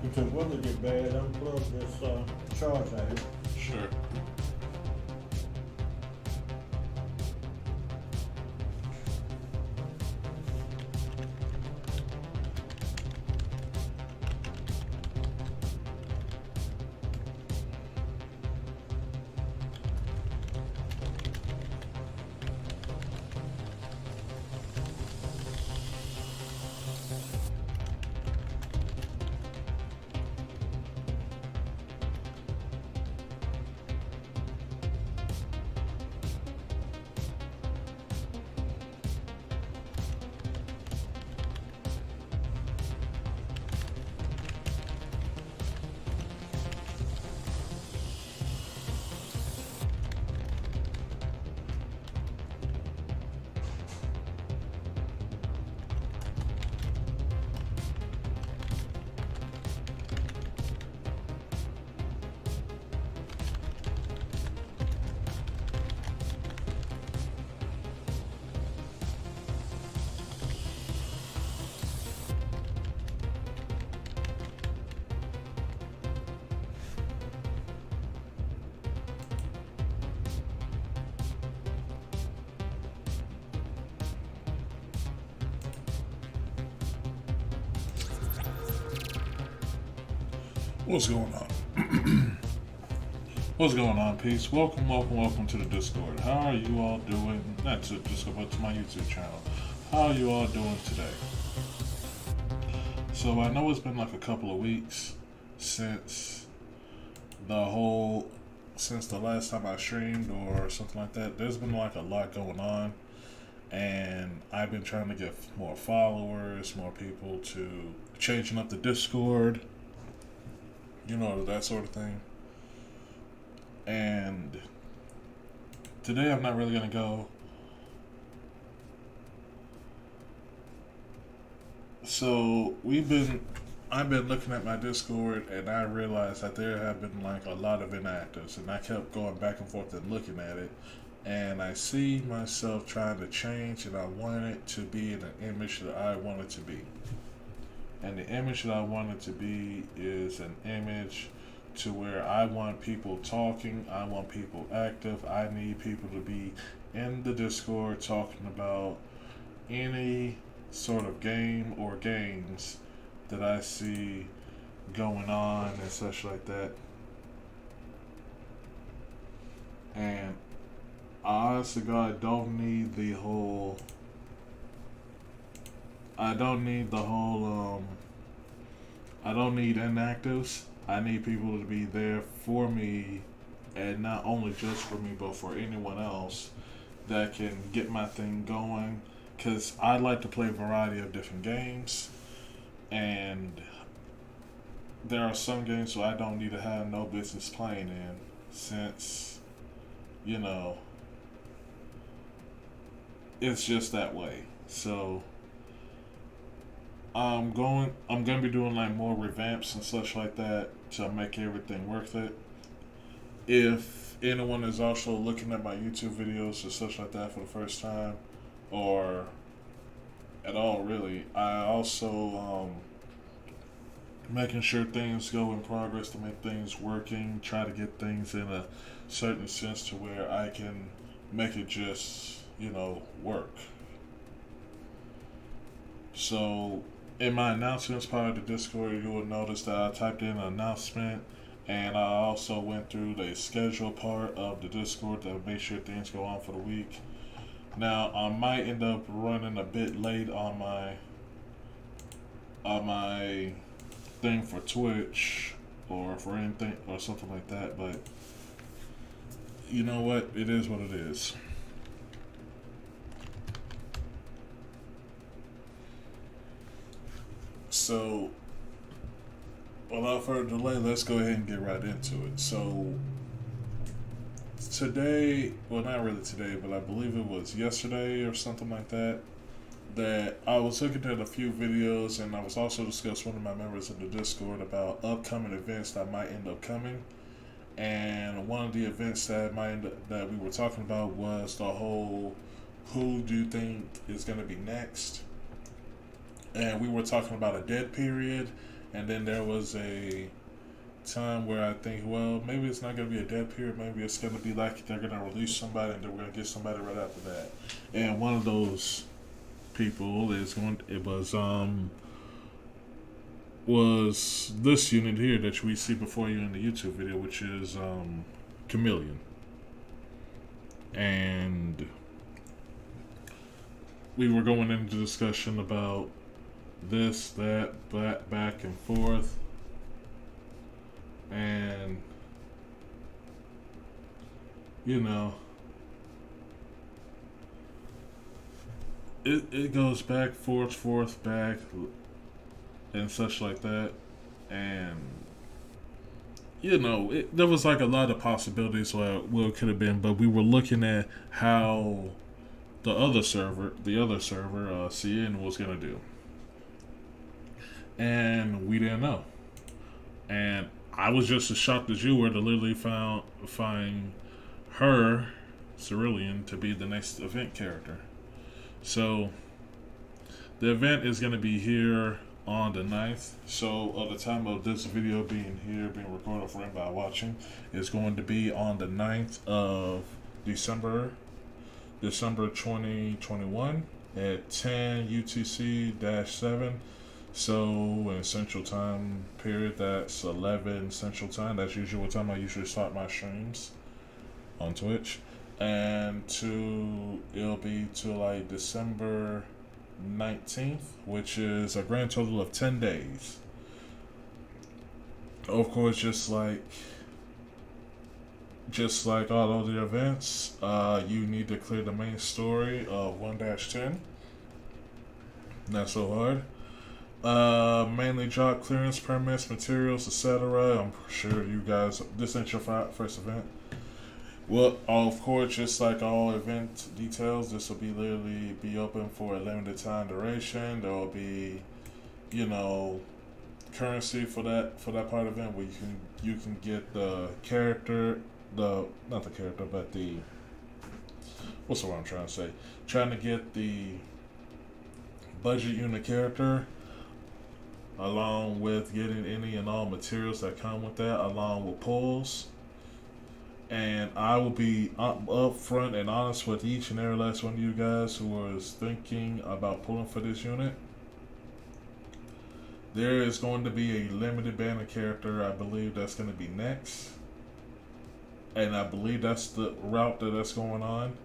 Because weather get bad, unplug this charge out here. Sure. What's going on? What's going on, peace? Welcome to the Discord. How are you all doing? Not to Discord, but to my YouTube channel. How are you all doing today? So I know it's been like a couple of weeks since since the last time I streamed or something like that. There's been like a lot going on, and I've been trying to get more followers, more people to changing up the Discord, that sort of thing. And today I'm not really gonna go. So I've been looking at my Discord, and I realized that there have been like a lot of inactives, and I kept going back and forth and looking at it, and I see myself trying to change, and I want it to be in an image that I want it to be. And the image that I want it to be is an image to where I want people talking, I want people active, I need people to be in the Discord talking about any sort of game or games that I see going on and such like that. And honestly, God, I don't need inactives. I need people to be there for me, and not only just for me, but for anyone else that can get my thing going. Because I like to play a variety of different games, and there are some games where I don't need to have no business playing in, since, it's just that way. So I'm gonna be doing like more revamps and such like that to make everything worth it. If anyone is also looking at my YouTube videos or such like that for the first time, or at all really, I also making sure things go in progress to make things working, try to get things in a certain sense to where I can make it just, work. So in my announcements part of the Discord, you will notice that I typed in an announcement, and I also went through the schedule part of the Discord to make sure things go on for the week. Now I might end up running a bit late on my thing for Twitch or for anything or something like that, but you know what? It is what it is. So, without further delay, let's go ahead and get right into it. So, today, well, not really today, but I believe it was yesterday or something like that, that I was looking at a few videos, and I was also discussing with one of my members in the Discord about upcoming events that might end up coming. And one of the events that that we were talking about was the whole who do you think is going to be next? And we were talking about a dead period And then there was a time where I think, well, maybe it's not going to be a dead period. Maybe it's going to be like they're going to release somebody and then we're going to get somebody right after that. And one of those people is going. It was this unit here that we see before you in the YouTube video, which is Canalian. And we were going into discussion about this, that, back and forth. And, you know, it goes back, forth, back, and such like that. And, you know, there was like a lot of possibilities what it could have been, but we were looking at how the other server, CN, was going to do. And we didn't know. And I was just as shocked as you were to literally find her, Preluding, to be the next event character. So, the event is going to be here on the 9th. So, at the time of this video being recorded for anybody watching, is going to be on the 9th of December 2021 at 10 UTC-7. So in Central Time period, that's 11 Central Time. That's usually what time I usually start my streams on Twitch. And it'll be to like December 19th, which is a grand total of 10 days. Of course, just like all other events, you need to clear the main story of 1-10. Not so hard. Mainly job clearance, permits, materials, etc. I'm sure you guys, this ain't your first event. Well, of course, just like all event details, this will literally be open for a limited time duration. There will be, currency for that part of the event where you can get the character, not the character, but the, what's the word I'm trying to say? Trying to get the budget unit character, along with getting any and all materials that come with that, along with pulls. And I will be upfront and honest with each and every last one of you guys who is thinking about pulling for this unit. There is going to be a limited banner character, I believe, that's going to be next. And I believe that's the route that's going on.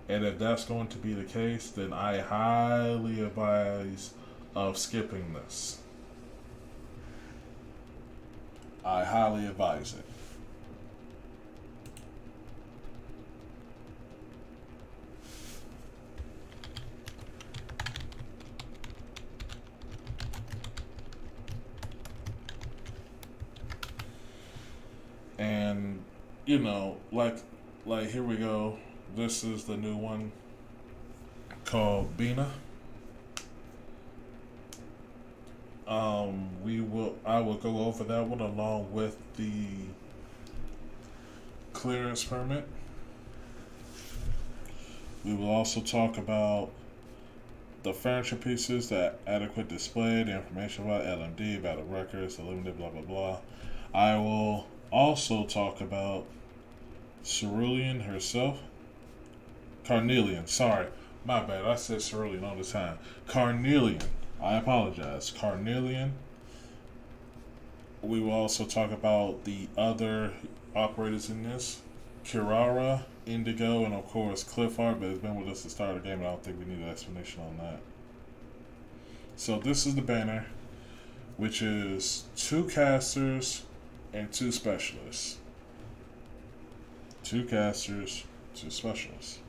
And if that's going to be the case, then I highly advise of skipping this. I highly advise it. And, like here we go. This is the new one called Bina. I will go over that one along with the clearance permit. We will also talk about the furniture pieces, the adequate display, the information about LMD, battle records, the limited, blah blah blah. I will also talk about Preluding herself. Canalian, sorry, my bad. I said Preluding all the time. Canalian, I apologize. Canalian. We will also talk about the other operators in this: Kirara, Indigo, and of course Clifford, but has been with us to start the game, and I don't think we need an explanation on that. So this is the banner, which is 2 casters and 2 specialists. 2 casters, 2 specialists.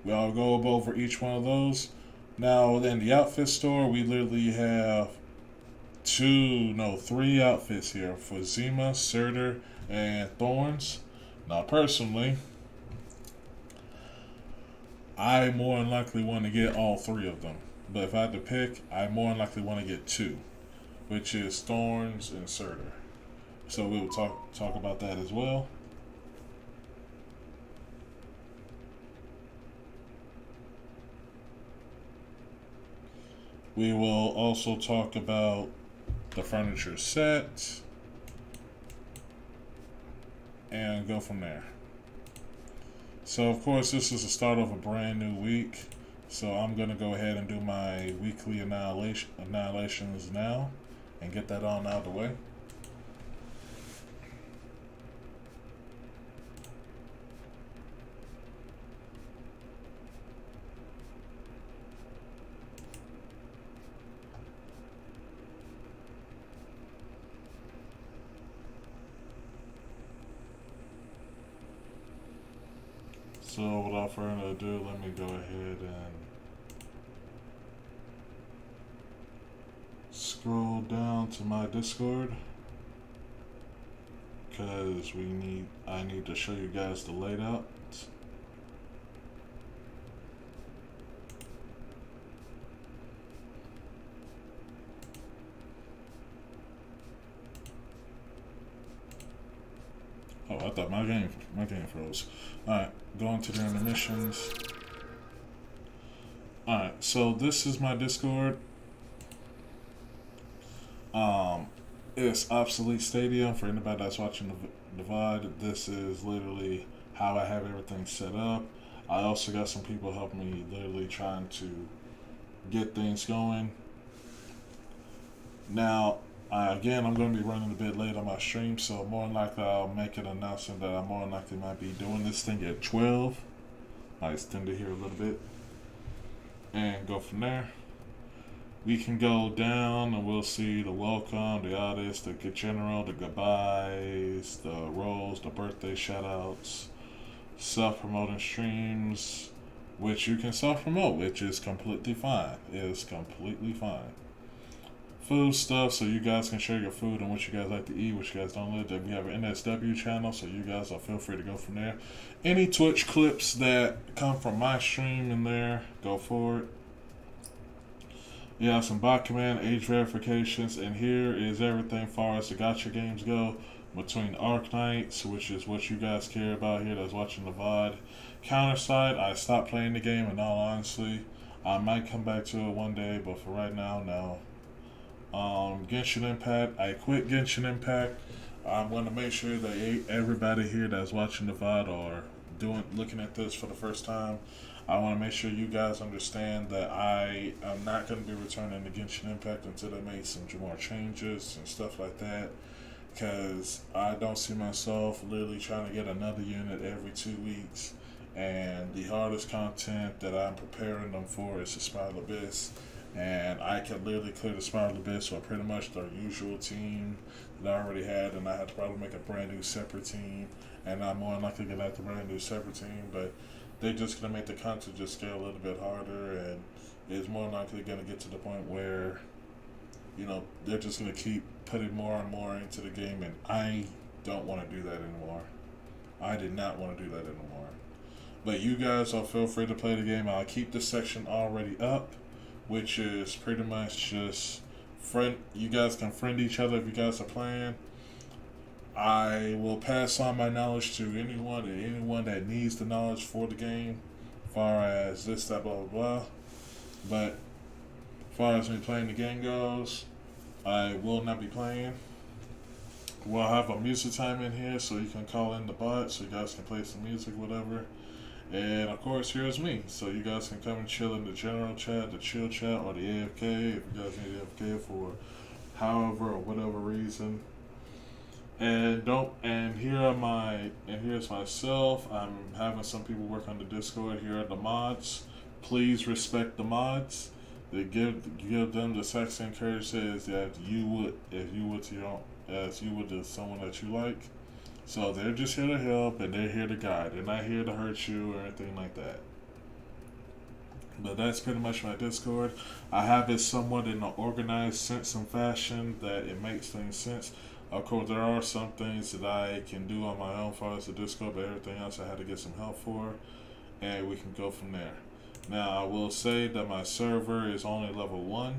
We'll go over each one of those. Now, in the outfit store, we literally have 3 outfits here for Zima, Surtur, and Thorns. Now, personally, I more than likely want to get all 3 of them. But if I had to pick, I more than likely want to get 2, which is Thorns and Surtur. So we will talk about that as well. We will also talk about the furniture set, and go from there. So of course this is the start of a brand new week. So I'm gonna go ahead and do my weekly annihilations now and get that on out of the way. So without further ado, let me go ahead and scroll down to my Discord, because I need to show you guys the layout. Oh, I thought my game froze. Alright, going to the intermissions. Alright, so this is my Discord. It's Obsolete Stadium for anybody that's watching the VOD. This is literally how I have everything set up. I also got some people helping me literally trying to get things going. Now, again, I'm going to be running a bit late on my stream, so more than likely I'll make an announcement that I more than likely might be doing this thing at 12. I extend it here a little bit and go from there. We can go down and we'll see the welcome, the artists, the general, the goodbyes, the roles, the birthday shoutouts, self-promoting streams, which you can self-promote, which is completely fine. It is completely fine. Food stuff, so you guys can share your food and what you guys like to eat, what you guys don't like. We have an NSW channel, so you guys will feel free to go from there. Any Twitch clips that come from my stream in there, go for it. You have some bot command, age verifications, and here is everything far as the gacha games go between Arc Knights, which is what you guys care about here that's watching the VOD. Counterside, I stopped playing the game in all honesty. I might come back to it one day, but for right now, no. Genshin Impact, I quit Genshin Impact. I'm going to make sure that everybody here that's watching the VOD or looking at this for the first time, I want to make sure you guys understand that I am not going to be returning to Genshin Impact until they make some more changes and stuff like that, because I don't see myself literally trying to get another unit every 2 weeks, and the hardest content that I'm preparing them for is the Spiral Abyss. And I can literally clear the Spiral Abyss with pretty much their usual team that I already had, and I had to probably make a brand new separate team, and I'm more likely going to have to brand new separate team, but they're just going to make the content just scale a little bit harder, and it's more likely going to get to the point where, you know, they're just going to keep putting more and more into the game, and I don't want to do that anymore. I did not want to do that anymore. But you guys will feel free to play the game. I'll keep this section already up, which is pretty much just you guys can friend each other if you guys are playing. I will pass on my knowledge to anyone that needs the knowledge for the game, as far as this, that, blah, blah, blah. But as far as me playing the game goes, I will not be playing. We'll have a music time in here, so you can call in the bot, so you guys can play some music, whatever. And of course, here's me, so you guys can come and chill in the general chat, the chill chat, or the AFK if you guys need AFK for however or whatever reason. And here's myself. I'm having some people work on the Discord. Here are the mods. Please respect the mods. They give them the exact same courtesy as that you would if you would to someone that you like. So they're just here to help, and they're here to guide. They're not here to hurt you or anything like that. But that's pretty much my Discord. I have it somewhat in an organized sense and fashion that it makes things sense. Of course, there are some things that I can do on my own as far as the Discord, but everything else I had to get some help for, and we can go from there. Now, I will say that my server is only level 1.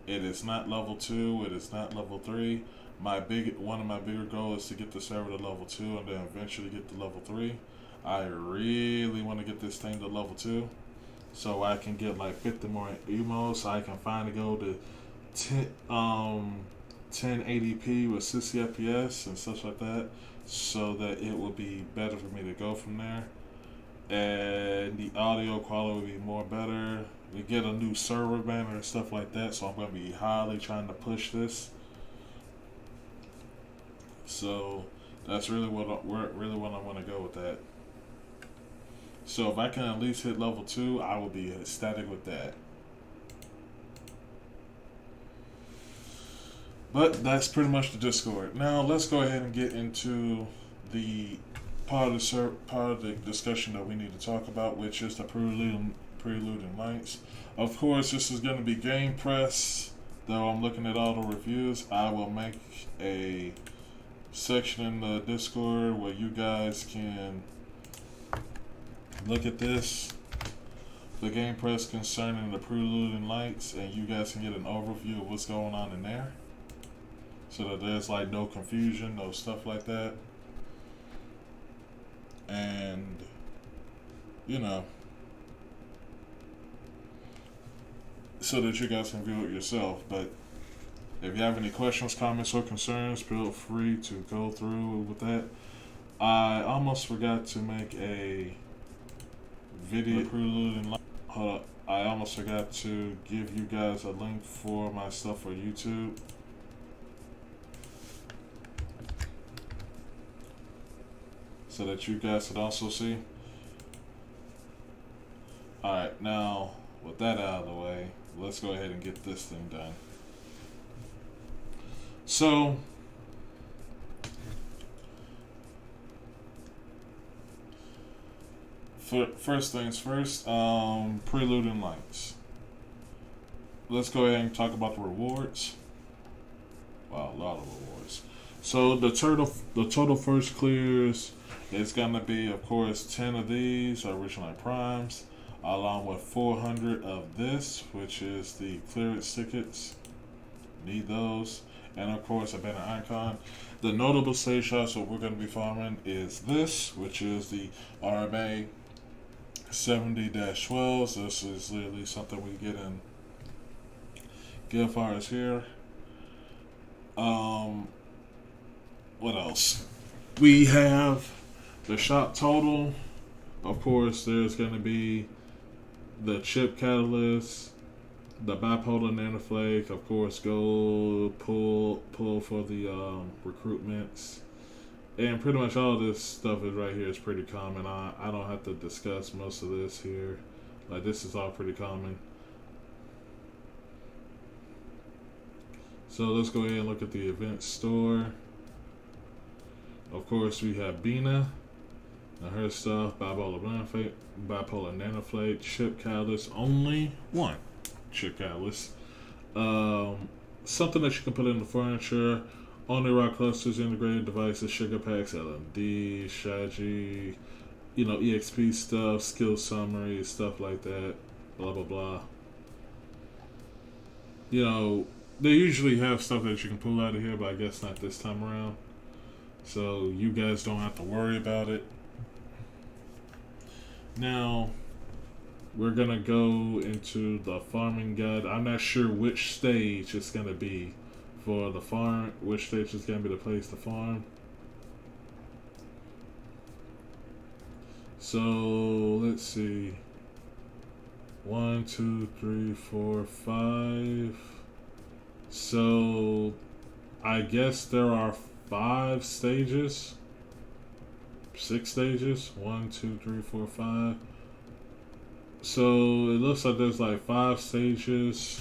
It is not level 2. It is not level 3. One of my bigger goals is to get the server to level 2 and then eventually get to level 3. I really want to get this thing to level 2 so I can get like 50 more emos, so I can finally go to 1080p with 60 FPS and stuff like that, so that it will be better for me to go from there. And the audio quality will be more better. We get a new server banner and stuff like that, so I'm going to be highly trying to push this. So that's really what I want to go with that. So if I can at least hit level 2, I will be ecstatic with that. But that's pretty much the Discord. Now let's go ahead and get into the part of the discussion that we need to talk about, which is the Preluding Lights. Of course, this is going to be Game Press. Though I'm looking at all the reviews, I will make a section in the Discord where you guys can look at this, the Game Press concerning the Preluding Lights, and you guys can get an overview of what's going on in there, so that there's like no confusion, no stuff like that. And you know, so that you guys can view it yourself. But if you have any questions, comments, or concerns, feel free to go through with that. I almost forgot to make a video Preluding. Hold up. I almost forgot to give you guys a link for my stuff for YouTube. So that you guys could also see. Alright, now with that out of the way, let's go ahead and get this thing done. So first things first, Preluding Lights. Let's go ahead and talk about the rewards. Wow, a lot of rewards. So the total first clears is gonna be, of course, 10 of these original primes, along with 400 of this, which is the clearance tickets. Need those. And of course a banner icon. The notable stage shots that we're going to be farming is this, which is the RMA 70-12s. This is literally something we get in gift fires here. What else? We have the shot total. Of course, there's going to be the chip catalyst, the bipolar nanoflake, of course, gold, pull for the recruitments, and pretty much all this stuff is right here is pretty common. I don't have to discuss most of this here. Like, this is all pretty common. So let's go ahead and look at the event store. Of course, we have Bina, her stuff, bipolar nanoflake, chip catalyst, only one chip catalyst. Something that you can put in the furniture, only rock clusters, integrated devices, sugar packs, LMD, strategy, you know, EXP stuff, skill summary, stuff like that, blah blah blah. You know, they usually have stuff that you can pull out of here, but I guess not this time around. So you guys don't have to worry about it. Now, we're gonna go into the farming guide. I'm not sure which stage it's gonna be for the farm, which stage is gonna be the place to farm. So let's see. 1, 2, 3, 4, 5. So I guess there are 5 stages. 6 stages. 1, 2, 3, 4, 5. So it looks like there's like 5 stages,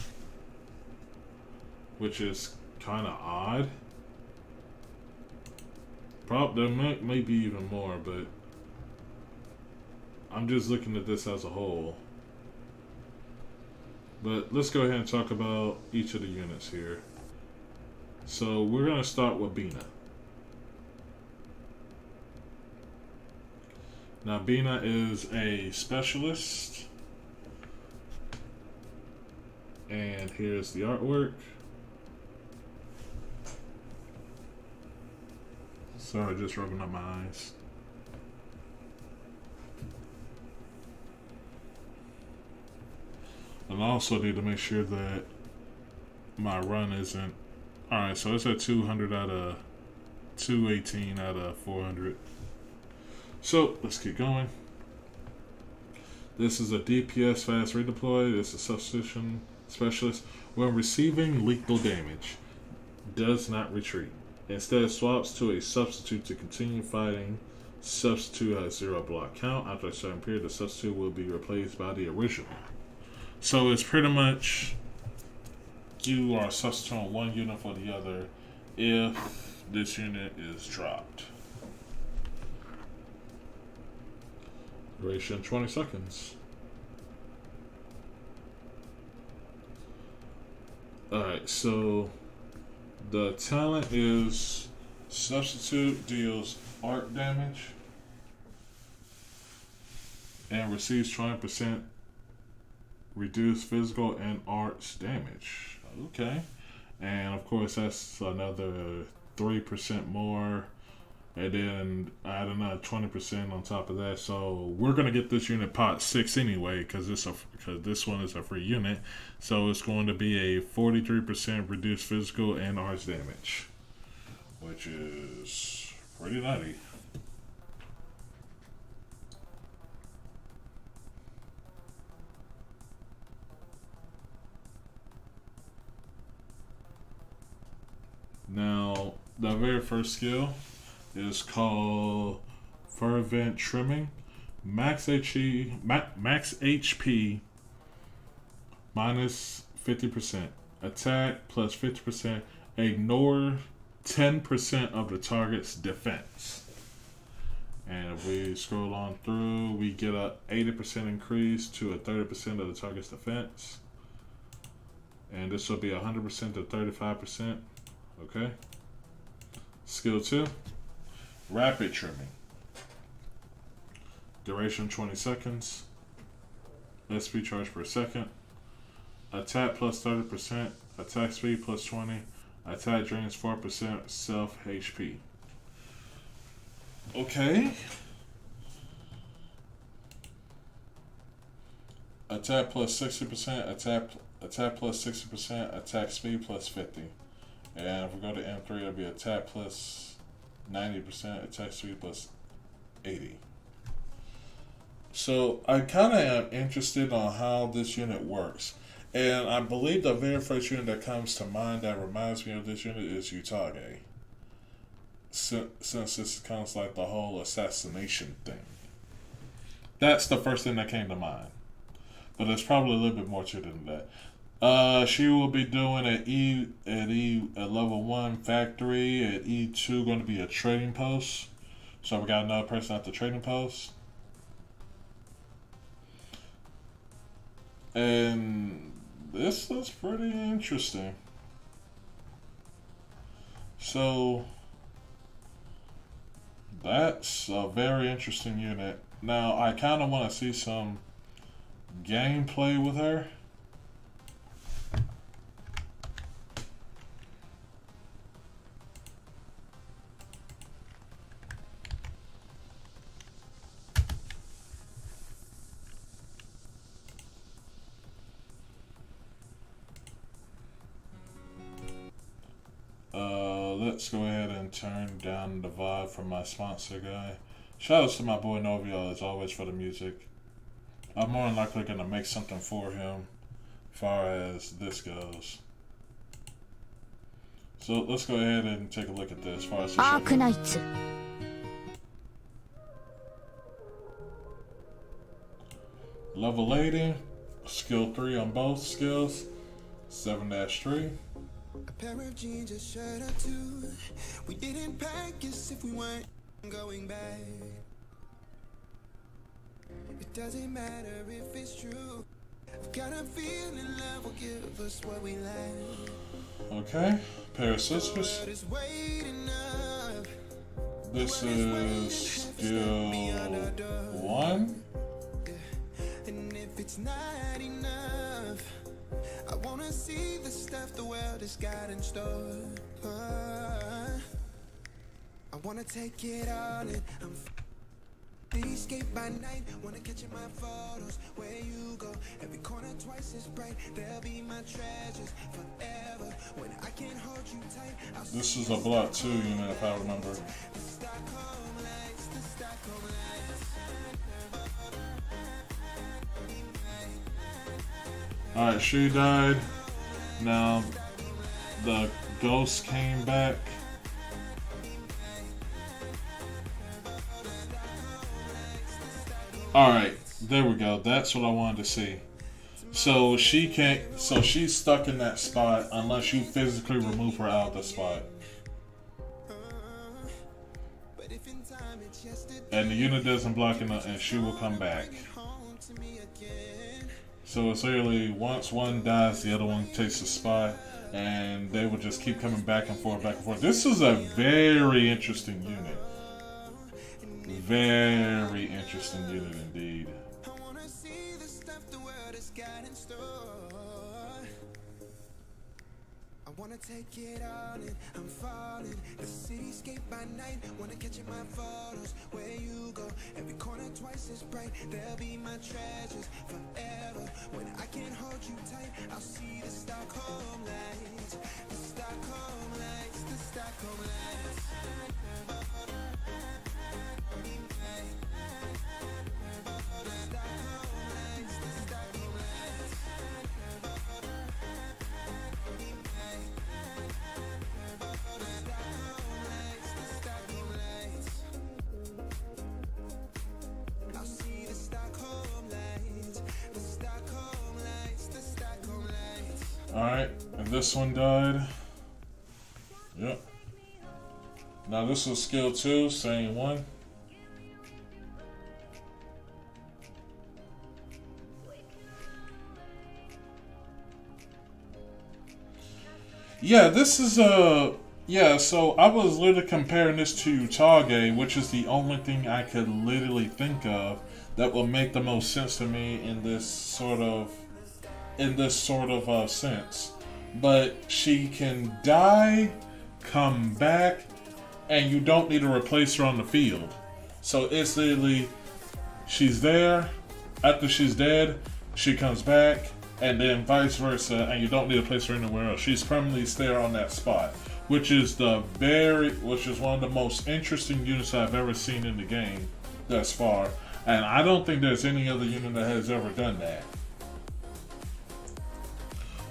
which is kind of odd. There may be even more, but I'm just looking at this as a whole. But let's go ahead and talk about each of the units here. So we're going to start with Bina. Now Bina is a specialist. And here's the artwork. Sorry, just rubbing up my eyes. And I also need to make sure that my run isn't Alright, so it's at 200 out of 218 out of 400. So let's keep going. This is a DPS fast redeploy. This is a substitution specialist. When receiving lethal damage, does not retreat. Instead, swaps to a substitute to continue fighting. Substitute has 0 block count. After a certain period, the substitute will be replaced by the original. So it's pretty much you are substituting one unit for the other if this unit is dropped. Duration 20 seconds. Alright, so the talent is substitute deals arc damage and receives 20% reduced physical and arts damage. Okay. And of course that's another 3% more, and then add another 20% on top of that. So we're gonna get this unit pot 6 anyway, because this one is a free unit. So it's going to be a 43% reduced physical and arts damage, which is pretty nutty. Now, the very first skill is called Fervent Trimming. Max HP minus 50%. Attack plus 50%. Ignore 10% of the target's defense. And if we scroll on through, we get a 80% increase to a 30% of the target's defense. And this will be 100% to 35%. Okay. Skill 2. Rapid Trimming. Duration 20 seconds. SP charge per second. Attack plus 30%. Attack speed plus 20. Attack drains 4% self HP. Okay. Attack plus 60%. Attack plus 60%. Attack speed plus 50. And if we go to M3, it'll be attack plus 90%, attack speed plus 80. So I kind of am interested on how this unit works. And I believe the very first unit that comes to mind that reminds me of this unit is Utage. Since this is kind of like the whole assassination thing. That's the first thing that came to mind. But there's probably a little bit more to it than that. She will be doing at level 1 factory. At E2 going to be a trading post. So we got another person at the trading post. And this looks pretty interesting. So that's a very interesting unit. Now I kind of want to see some gameplay with her. Let's go ahead and turn down the vibe from my sponsor guy. Shout out to my boy Novio as always for the music. I'm more than likely going to make something for him as far as this goes. So let's go ahead and take a look at this as far as the Arc Knights. Level 80, skill 3 on both skills, 7-3. A pair of jeans, a shirt or two. We didn't pack as if we weren't going back. It doesn't matter if it's true. I've got a feeling love will give us what we lack. Okay, pair of scissors. This is skill 1. And if it's not enough, I wanna see the stuff the world has got in store. I wanna take it all in. Escape by night, wanna catch in my photos. Where you go, every corner twice as bright. They'll be my treasures forever. When I can't hold you tight, I'll This is a block 2 unit, if I remember. the Stockholm lights, the Stockholm lights. Alright, she died. Now, the ghost came back. Alright, there we go. That's what I wanted to see. So she can't. So she's stuck in that spot unless you physically remove her out of the spot. And the unit doesn't block enough, and she will come back. So it's literally once one dies, the other one takes the spot, and they will just keep coming back and forth, back and forth. This is a very interesting unit. Very interesting unit indeed. I wanna see the stuff the world has got in store. I wanna take it all in, I'm falling. The cityscape by night, wanna catch in my photos. Where you go, every corner twice as bright. They'll be my treasures forever. When I can't hold you tight, I'll see the Stockholm lights. The Stockholm lights, the Stockholm lights. Alright, and this one died. Yep. Now this was skill 2, same one. Yeah, this is a... Yeah, so I was literally comparing this to Utage, which is the only thing I could literally think of that will make the most sense to me in this sort of sense. But she can die, come back, and you don't need to replace her on the field. So it's literally, she's there, after she's dead, she comes back, and then vice versa, and you don't need to place her anywhere else. She's permanently there on that spot, which is one of the most interesting units I've ever seen in the game thus far. And I don't think there's any other unit that has ever done that.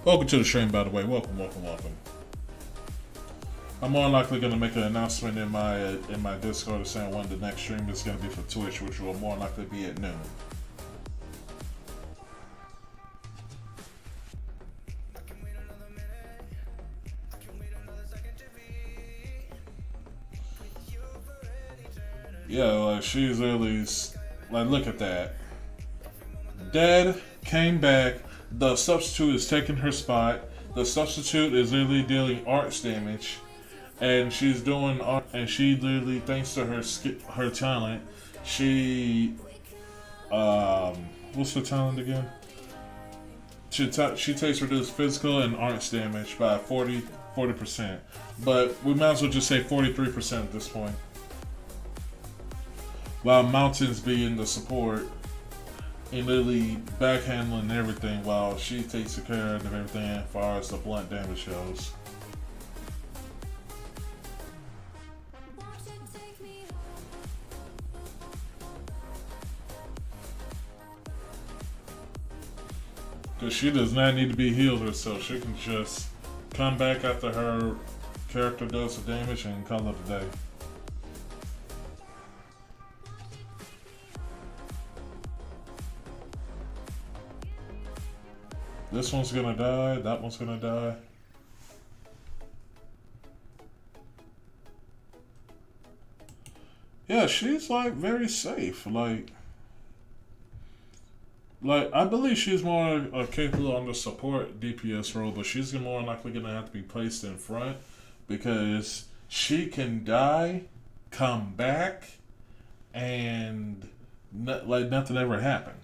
Welcome to the stream, by the way. Welcome. I'm more likely going to make an announcement in my Discord saying when the next stream is going to be for Twitch, which will more likely be at noon. Yeah, like she's at least, like, look at that. Dead, came back. The substitute is taking her spot. The substitute is literally dealing arts damage, and she's doing art. And she literally, thanks to her talent, she what's her talent again? She takes reduced physical and arts damage by 40%. But we might as well just say 43% at this point. While Mountains being the support and literally backhandling everything while she takes care of everything as far as the blunt damage goes. Because she does not need to be healed herself. She can just come back after her character does the damage and call it a day. This one's gonna die, that one's gonna die. Yeah, she's like very safe. Like I believe she's more capable on the support DPS role, but she's more likely gonna have to be placed in front because she can die, come back, and like nothing ever happened.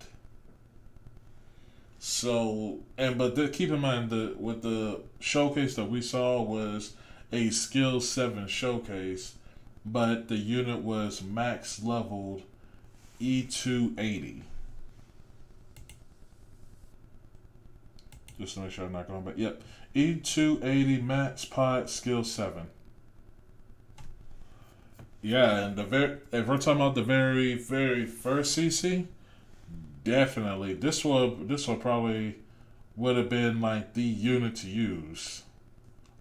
So, keep in mind that with the showcase that we saw was a skill 7 showcase, but the unit was max leveled E280. Just to make sure I'm not going back. Yep. E280 max pod skill 7. Yeah, and if we're talking about the very, very first CC, definitely this will probably would have been like the unit to use.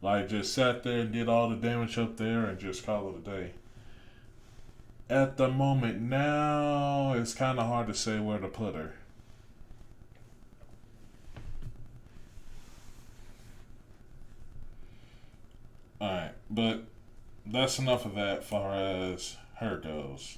Like just sat there and did all the damage up there and just call it a day. At the moment now, it's kind of hard to say where to put her. Alright, but that's enough of that far as her goes.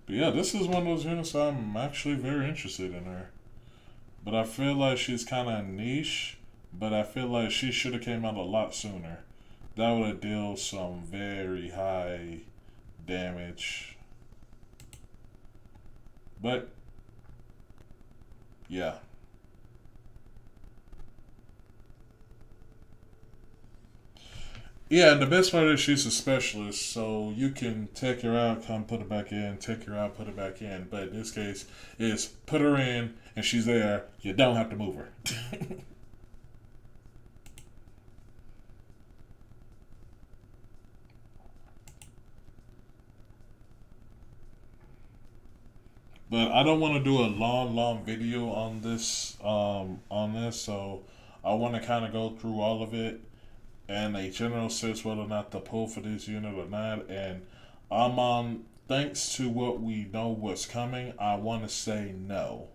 But yeah, this is one of those units I'm actually very interested in her. But I feel like she's kind of niche, but I feel like she should have came out a lot sooner. That would have dealt some very high damage. But yeah. Yeah, and the best part is she's a specialist, so you can take her out, come put her back in, take her out, put her back in. But in this case, is put her in and she's there. You don't have to move her. But I don't want to do a long video on this, so I want to kind of go through all of it and a general sense whether or not to pull for this unit or not. And I'm on, thanks to what we know what's coming, I want to say no,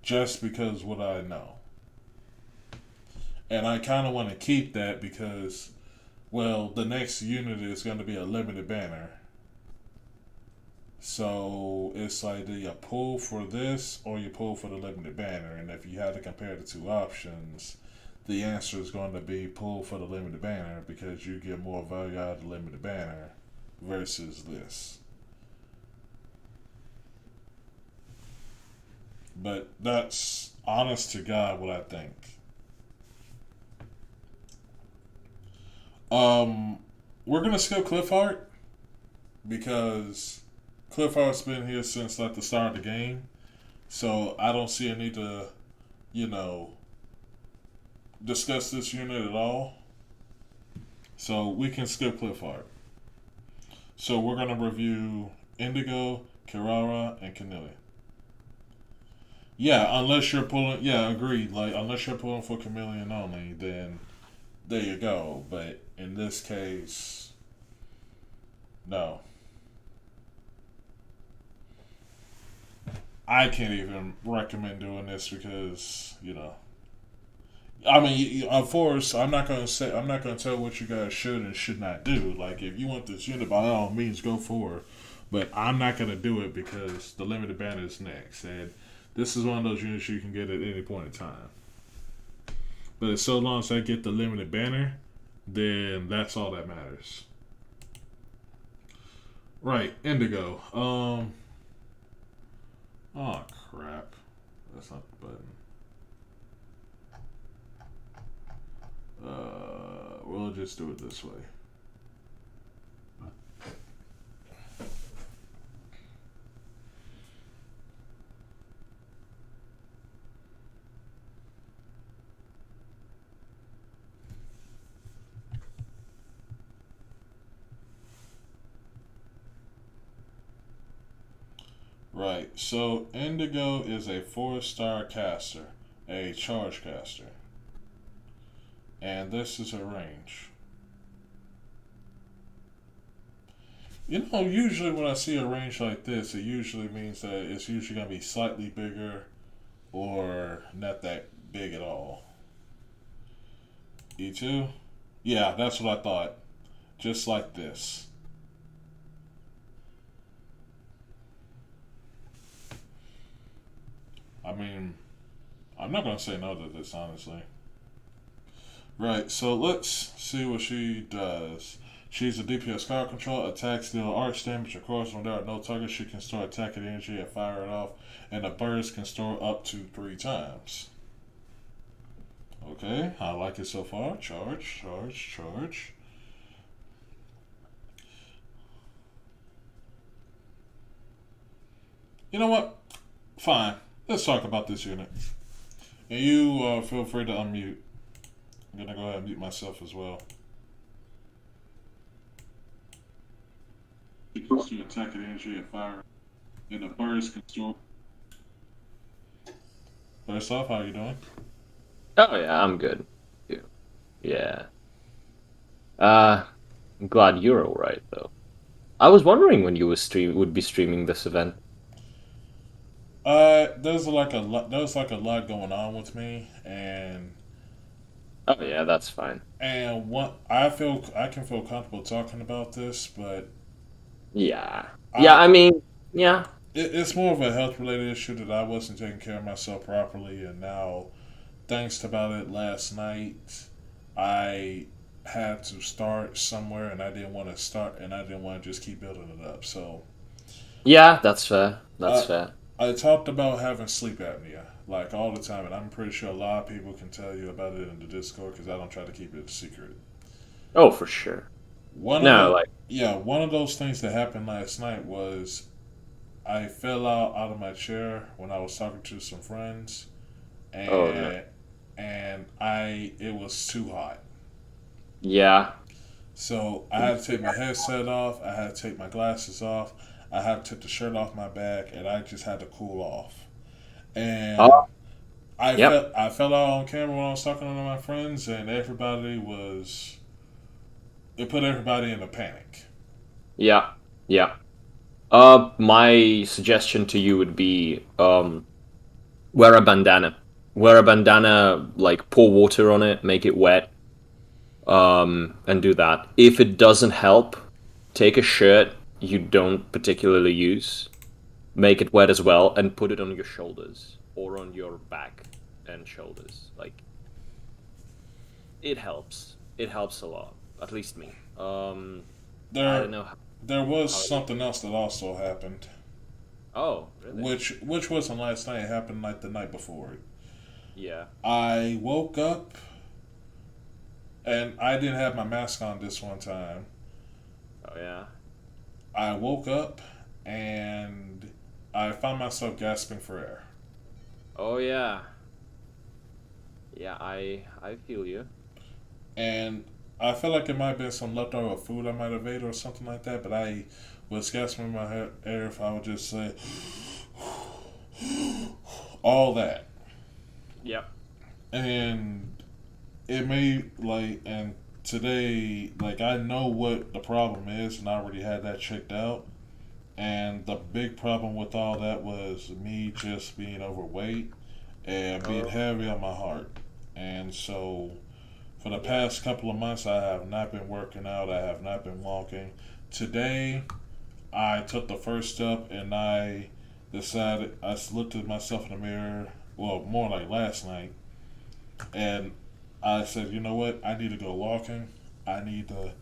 just because what I know. And I kind of want to keep that because, well, the next unit is going to be a limited banner. So it's like, do you pull for this or you pull for the limited banner? And if you had to compare the two options, the answer is going to be pull for the limited banner because you get more value out of the limited banner versus this. But that's honest to God what I think. We're gonna skip Cliffheart because Cliffheart's been here since like the start of the game, so I don't see a need to, discuss this unit at all. So we can skip Cliffheart. So we're gonna review Indigo, Kirara, and Canalian. Yeah, unless you're pulling. Yeah, agreed. Like unless you're pulling for Canalian only, then there you go. But in this case, no. I can't even recommend doing this because, I mean, of course, I'm not going to tell what you guys should and should not do. Like, if you want this unit, by all means, go for it. But I'm not going to do it because the limited banner is next. And this is one of those units you can get at any point in time. But as so long as I get the limited banner, then that's all that matters. Right, Indigo. Oh, crap. That's not the button. We'll just do it this way. Right, so Indigo is a 4-star caster, a charge caster. And this is her range. Usually when I see a range like this, it usually means that it's usually going to be slightly bigger or not that big at all. E2? Yeah, that's what I thought. Just like this. I mean, I'm not going to say no to this, honestly. Right, so let's see what she does. She's a DPS card control, attacks deal arch damage across when there are no targets. She can store attacking energy and fire it off, and the burst can store up to 3 times. Okay, I like it so far. Charge, charge, charge. You know what? Fine. Let's talk about this unit. And you feel free to unmute. I'm gonna go ahead and mute myself as well. Equals to attack and energy and fire. And the burst can store. First off, how are you doing? Oh yeah, I'm good. Yeah. Uh, I'm glad you're alright though. I was wondering when you would be streaming this event. There's like a lot. There's like a lot going on with me, Oh yeah, that's fine. and what I can feel comfortable talking about this, but Yeah. Yeah, I I mean, yeah. it's more of a health related issue that I wasn't taking care of myself properly, and now thanks to about it last night, I had to start somewhere, and I didn't want to start, and I didn't want to just keep building it up. So Yeah, that's fair. That's I fair. I talked about having sleep apnea like all the time, and I'm pretty sure a lot of people can tell you about it in the Discord because I don't try to keep it a secret. Oh, for sure. One of No, the like, Yeah, one of those things that happened last night was I fell out of my chair when I was talking to some friends, oh no. and I it was too hot. Yeah. So I had to take my headset off. I had to take my glasses off. I had to take the shirt off my back, and I just had to cool off. And Oh, yep. I fell out on camera when I was talking to my friends, and everybody was it put everybody in a panic. Yeah. Yeah. My suggestion to you would be wear a bandana. Wear a bandana, like pour water on it, make it wet, and do that. If it doesn't help, take a shirt you don't particularly use, make it wet as well, and put it on your shoulders or on your back and shoulders. Like it helps. It helps a lot. At least me. I There don't know there was how. something else that also happened, Oh, really? which wasn't last night. It happened like the night before. Yeah. I woke up and I didn't have my mask on this one time. Oh, yeah. I woke up and I found myself gasping for air. Oh, yeah. Yeah, I feel you. And I feel like it might have been some leftover food I might have ate or something like that, but I was gasping in my air if I would just say all that. Yep. And it may and today like I know what the problem is and I already had that checked out. And the big problem with all that was me just being overweight and being Oh, heavy on my heart. And so for the yeah. past couple of months, I have not been working out. I have not been walking. Today, I took the first step and I decided, I looked at myself in the mirror, well, more like last night, and I said, you know what? I need to go walking. I need to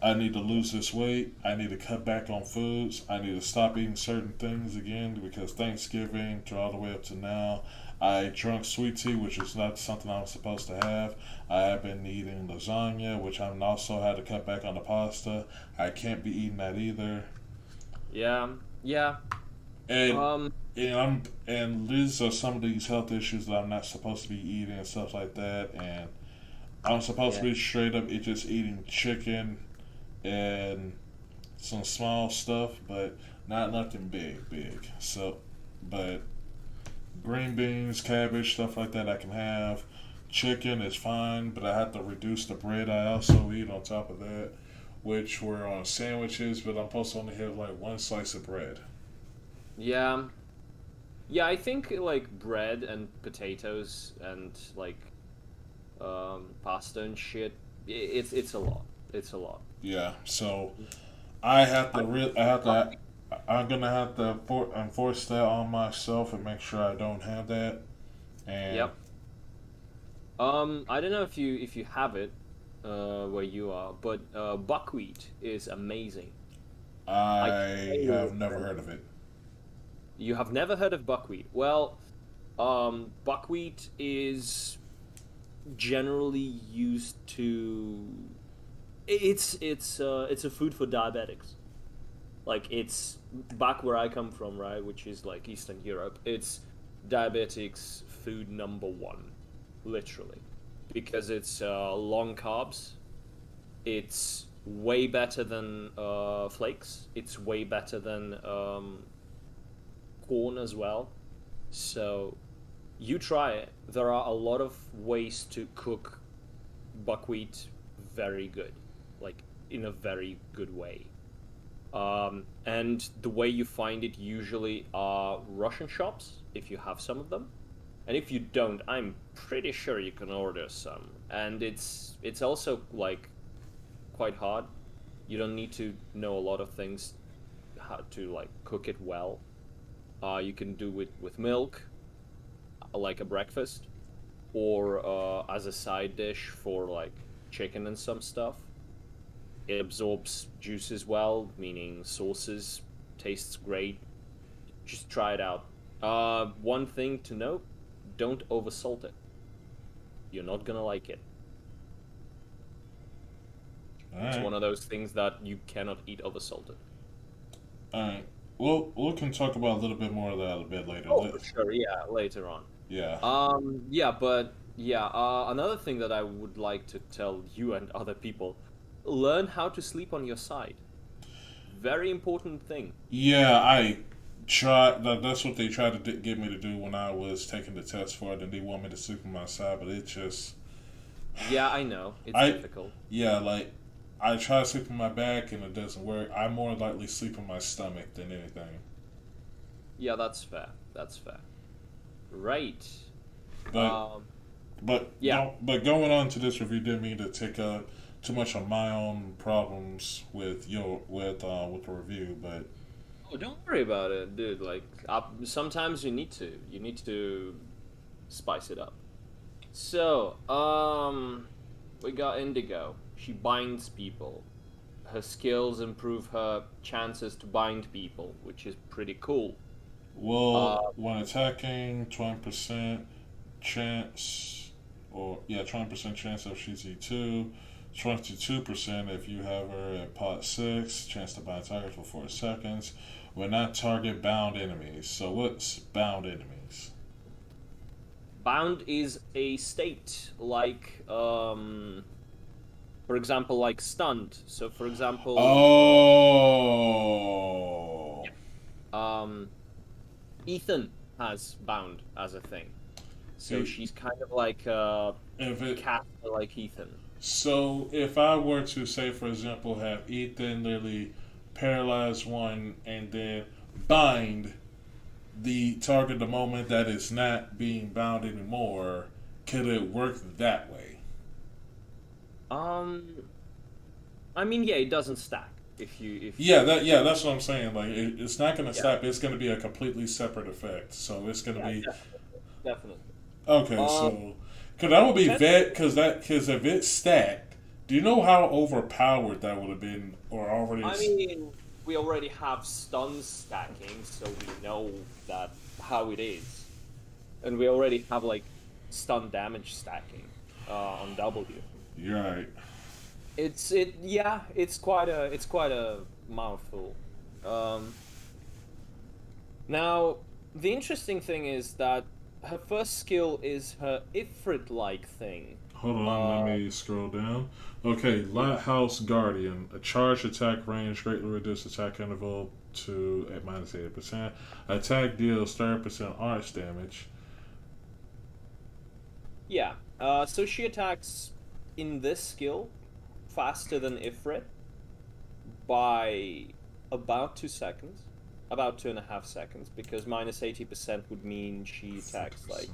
I need to lose this weight. I need to cut back on foods. I need to stop eating certain things again because Thanksgiving to all the way up to now, I drank sweet tea, which is not something I'm supposed to have. I have been eating lasagna, which I'm also had to cut back on the pasta. I can't be eating that either. Yeah. Yeah. And Um, and these are some of these health issues that I'm not supposed to be eating and stuff like that. And I'm supposed to yeah. be straight up just eating chicken and some small stuff, but not nothing big. So, but green beans, cabbage, stuff like that I can have. Chicken is fine, but I have to reduce the bread I also eat on top of that, which were on sandwiches, but I'm supposed to only have like one slice of bread. Yeah. Yeah, I think like bread and potatoes and like pasta and shit. It's a lot. It's a lot. Yeah, so I have to I, re- I have to I'm gonna have to enforce that on myself and make sure I don't have that. And yep. I don't know if you have it where you are, but buckwheat is amazing. I can I highly have never recommend heard it. of it. You have never heard of buckwheat? Well, buckwheat is generally used to. It's a food for diabetics. Like it's back where I come from, right, which is like Eastern Europe. It's diabetics' food number one, literally, because it's long carbs. It's way better than flakes. It's way better than corn as well. So you try it. There are a lot of ways to cook buckwheat very good, like in a very good way. And the way you find it usually are Russian shops, if you have some of them. And if you don't, I'm pretty sure you can order some. And it's also like quite hard. You don't need to know a lot of things how to like cook it well. You can do it with milk, like a breakfast, or as a side dish for like chicken and some stuff. It absorbs juices well, meaning sauces, tastes great. Just try it out. One thing to note, don't oversalt it. You're not gonna like it. It's one of those things that you cannot eat oversalted. Alright. We can talk about a little bit more of that a bit later. Oh, for sure, yeah, later on. Yeah. Another thing that I would like to tell you and other people, learn how to sleep on your side. Very important thing. Yeah, I tried. That's what they tried to get me to do when I was taking the test for it, and they want me to sleep on my side, but it just. Yeah, I know. It's difficult. Yeah, like, I try to sleep on my back and it doesn't work. I more likely sleep on my stomach than anything. Yeah, that's fair. That's fair. Right. But going on to this review didn't mean to take too much of my own problems with the review, but. Oh, don't worry about it, dude. Like, sometimes you need to spice it up. So, we got Indigo. She binds people. Her skills improve her chances to bind people, which is pretty cool. Well, when attacking, 20% chance, 20% chance of CZ2, 22% if you have her at pot 6, chance to bind target for 4 seconds. When not target bound enemies. So what's bound enemies? Bound is a state like, for example, like stunned. So, for example, Ethan has bound as a thing. So she's kind of like a cat like Ethan. So if I were to say, for example, have Ethan literally paralyze one and then bind the target the moment that it's not being bound anymore, could it work that way? I mean, yeah, it doesn't stack. That's what I'm saying. Like, it's not going to stack. It's going to be a completely separate effect. So it's going to be definitely. Okay, so because that would be because if it's stacked, do you know how overpowered that would have been or already? I mean, we already have stun stacking, so we know that how it is, and we already have like stun damage stacking on W. You're right. It's quite a mouthful. Now, the interesting thing is that her first skill is her Ifrit-like thing. Hold on, let me scroll down. Okay, Lighthouse Guardian. A charged attack range greatly reduced attack interval to at minus 80%. Attack deals 30% arch damage. Yeah, so she attacks in this skill faster than Ifrit by about 2 seconds. About 2.5 seconds, because minus 80% would mean she attacks 50%. Like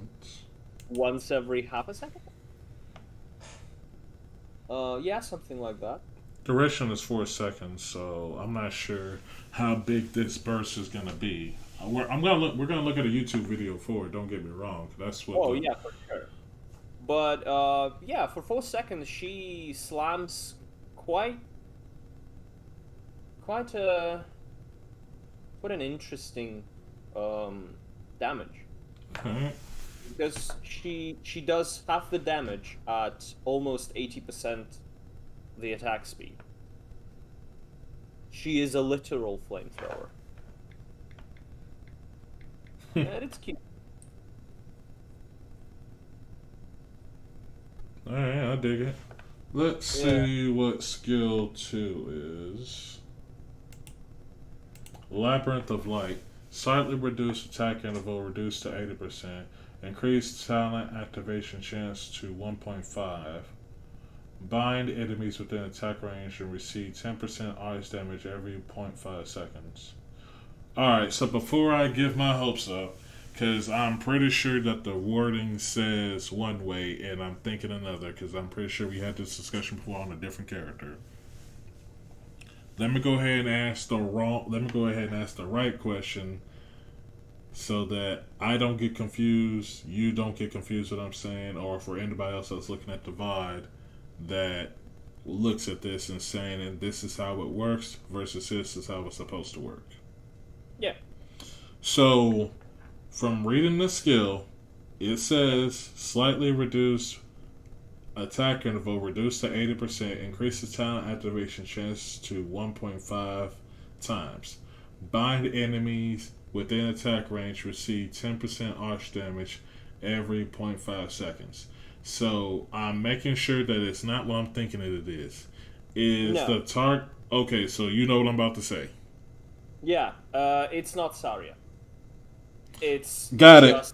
once every half a second. Yeah, something like that. Duration is 4 seconds, so I'm not sure how big this burst is gonna be. We're gonna look at a YouTube video for it. Don't get me wrong. That's what. Oh yeah, for sure. But for 4 seconds she slams quite an interesting damage. Okay. because she does half the damage at almost 80% the attack speed. She is a literal flamethrower. And it's cute. Alright, I dig it. Let's see what skill 2 is. Labyrinth of Light. Slightly reduced attack interval reduced to 80%. Increased talent activation chance to 1.5. Bind enemies within attack range and receive 10% ice damage every 0.5 seconds. Alright, so before I give my hopes up, because I'm pretty sure that the wording says one way and I'm thinking another, because I'm pretty sure we had this discussion before on a different character. Let me go ahead and ask the right question so that I don't get confused, you don't get confused what I'm saying, or for anybody else that's looking at the VOD that looks at this and saying, and this is how it works versus this is how it's supposed to work. Yeah. So, from reading the skill, it says slightly reduced attack interval reduced to 80%, increases talent activation chance to 1.5 times. Bind enemies within attack range receive 10% arch damage every 0.5 seconds. So I'm making sure that it's not what I'm thinking it is. The target... Okay, so you know what I'm about to say. Yeah, it's not Saria. It's... Got it.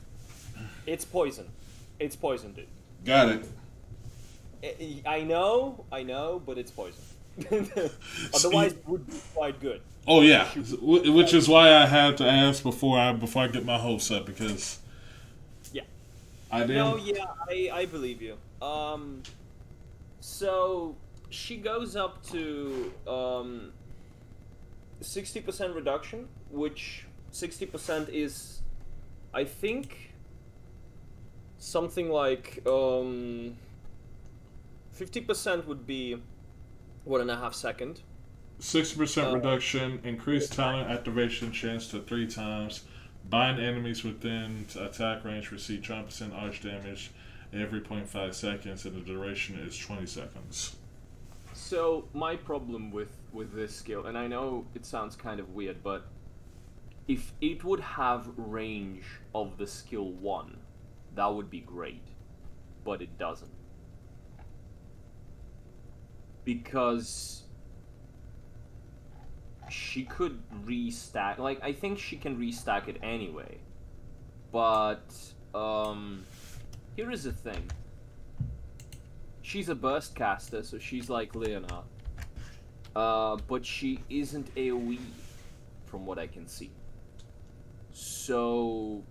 It's poison. It's poison, dude. Got it. I know, but it's poison. Otherwise, it would be quite good. Oh yeah, which is why I had to ask before I get my hopes up, because I didn't. No, yeah, I believe you. So she goes up to 60% reduction, which 60% is, I think, something like 50% would be 1.5 seconds. 60% reduction, increased talent activation chance to 3 times. Bind enemies within attack range receive 20% arch damage every 0.5 seconds, and the duration is 20 seconds. So my problem with this skill, and I know it sounds kind of weird, but if it would have range of the skill 1, that would be great, but it doesn't. Because she could restack, like, I think she can restack it anyway, but here is the thing. She's a burst caster, so she's like Leona, but she isn't AoE from what I can see. So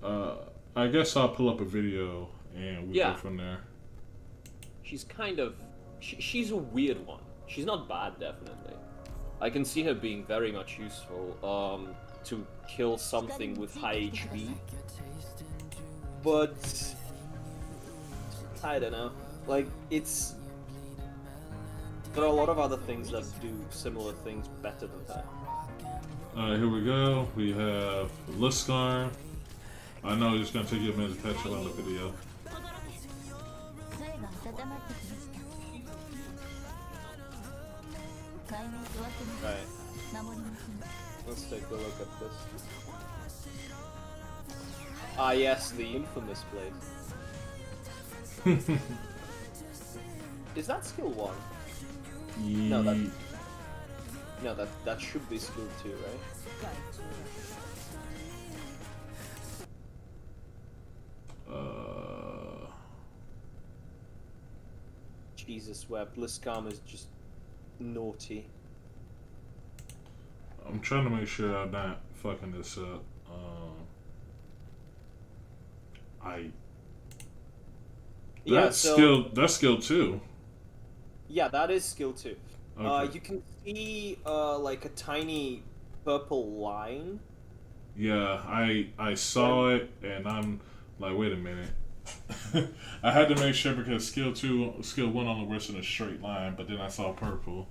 I guess I'll pull up a video and we go from there. She's kind of she's a weird one. She's not bad, definitely. I can see her being very much useful to kill something with high HP. But I don't know. Like, there are a lot of other things that do similar things better than that. Alright, here we go. We have Liscar. I know it's gonna take you a minute to catch up on the video. Right. Let's take a look at this. Ah yes, the infamous blade. Is that skill 1? No, that should be skill 2, right? Jesus wept. Liscam is just naughty. I'm trying to make sure I'm not fucking this up. That's skill 2. Yeah, that is skill 2. Okay. You can see like a tiny purple line. Yeah, I saw it and I'm like, wait a minute. I had to make sure because skill 1 only works in a straight line, but then I saw purple.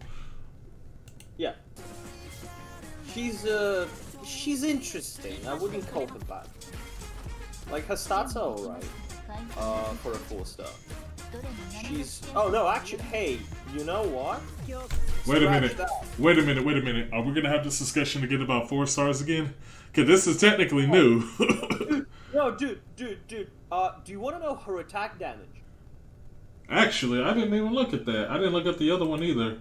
Yeah. She's interesting. I wouldn't call her bad. Like, her stats are alright. For a 4-star. She's... Oh, no, actually, hey, you know what? Wait a Scratch minute. that. Wait a minute. Are we gonna have this discussion again about 4 stars again? Because this is technically new. No, dude. Do you want to know her attack damage? Actually, I didn't even look at that. I didn't look at the other one either.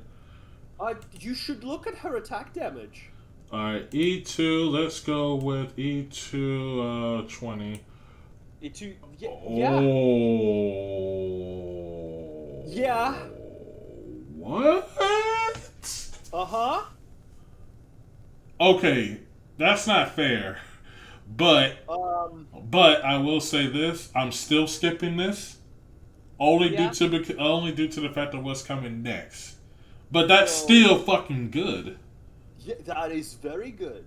You should look at her attack damage. Alright, E2, let's go with E2, 20. E2, yeah. Oh. Yeah. What? Uh-huh. Okay, that's not fair. But I will say this, I'm still skipping this. Only due to the fact of what's coming next. But that's still fucking good. Yeah, that is very good.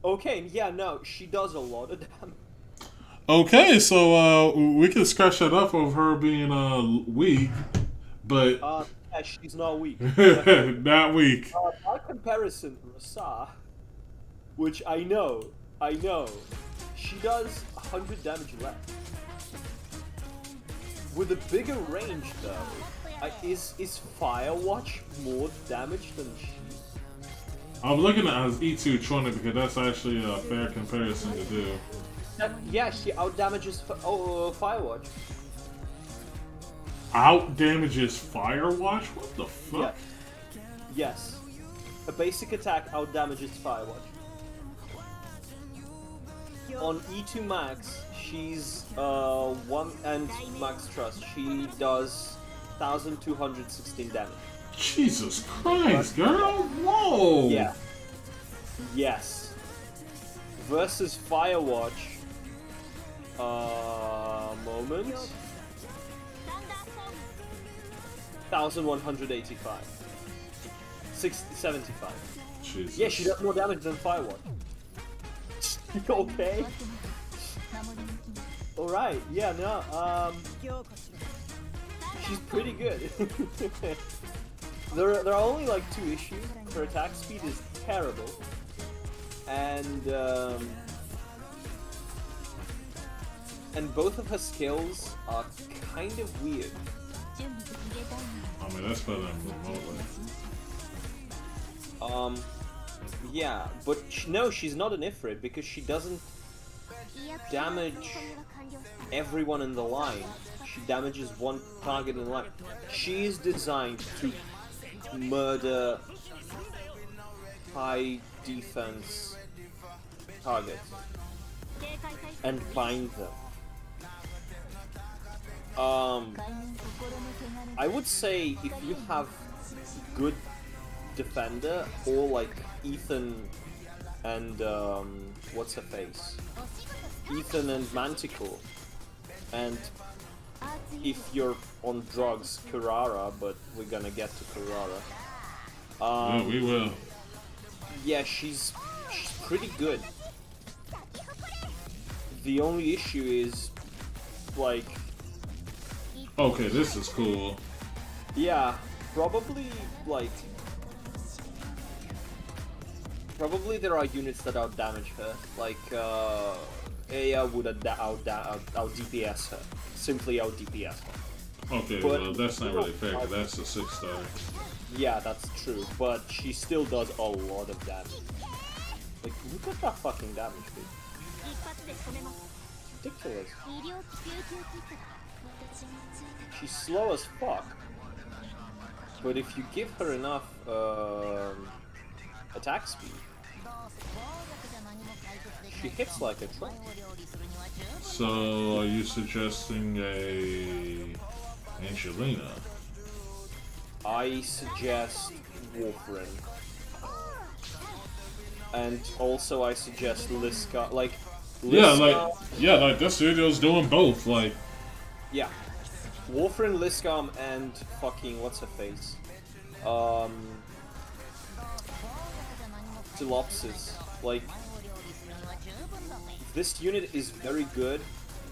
Okay, yeah, no, she does a lot of damage. Okay, so we can scratch that off of her being weak, but Yeah, she's not weak. not weak. By comparison, Rasa, which I know, she does 100 damage less. With a bigger range, though, is Firewatch more damage than she? I'm looking at as E220 because that's actually a fair comparison to do. Yeah, she outdamages Firewatch. Out damages Firewatch? What the fuck? Yeah. Yes. A basic attack outdamages Firewatch. On E2 Max, she's 1 and Max Trust. She does 1,216 damage. Jesus Christ, girl! Whoa! Yeah. Yes. Versus Firewatch. Moment. 1,185. 75. Jesus. Yeah, she does more damage than Firewatch. Okay. Alright, yeah, no, she's pretty good. There are only like 2 issues. Her attack speed is terrible. And both of her skills are kind of weird. I mean, that's better than remotely. Yeah, but no, she's not an Ifrit because she doesn't damage everyone in the line. She damages one target in the line. She is designed to murder high defense targets and bind them. I would say if you have good defender or like Ethan and what's her face? Ethan and Manticore, and if you're on drugs, Kurara, but we're gonna get to Kurara. Yeah, we will. Yeah, she's pretty good. The only issue is like, Okay, this is cool. yeah, probably there are units that outdamage her, like Aya would out DPS her, simply out DPS her. Okay, But- well, that's not really fair, 'cause that's a 6-star. Yeah, that's true, but she still does a lot of damage. Like, look at that fucking damage, dude. It's ridiculous. She's slow as fuck. But if you give her enough attack speed, she hits like a truck. So, are you suggesting a Angelina? I suggest Warfarin. And also I suggest Liska, like... Like this video's doing both, like... Yeah. Warfarin, Liscom, and fucking what's her face? Dilopsis. Like, this unit is very good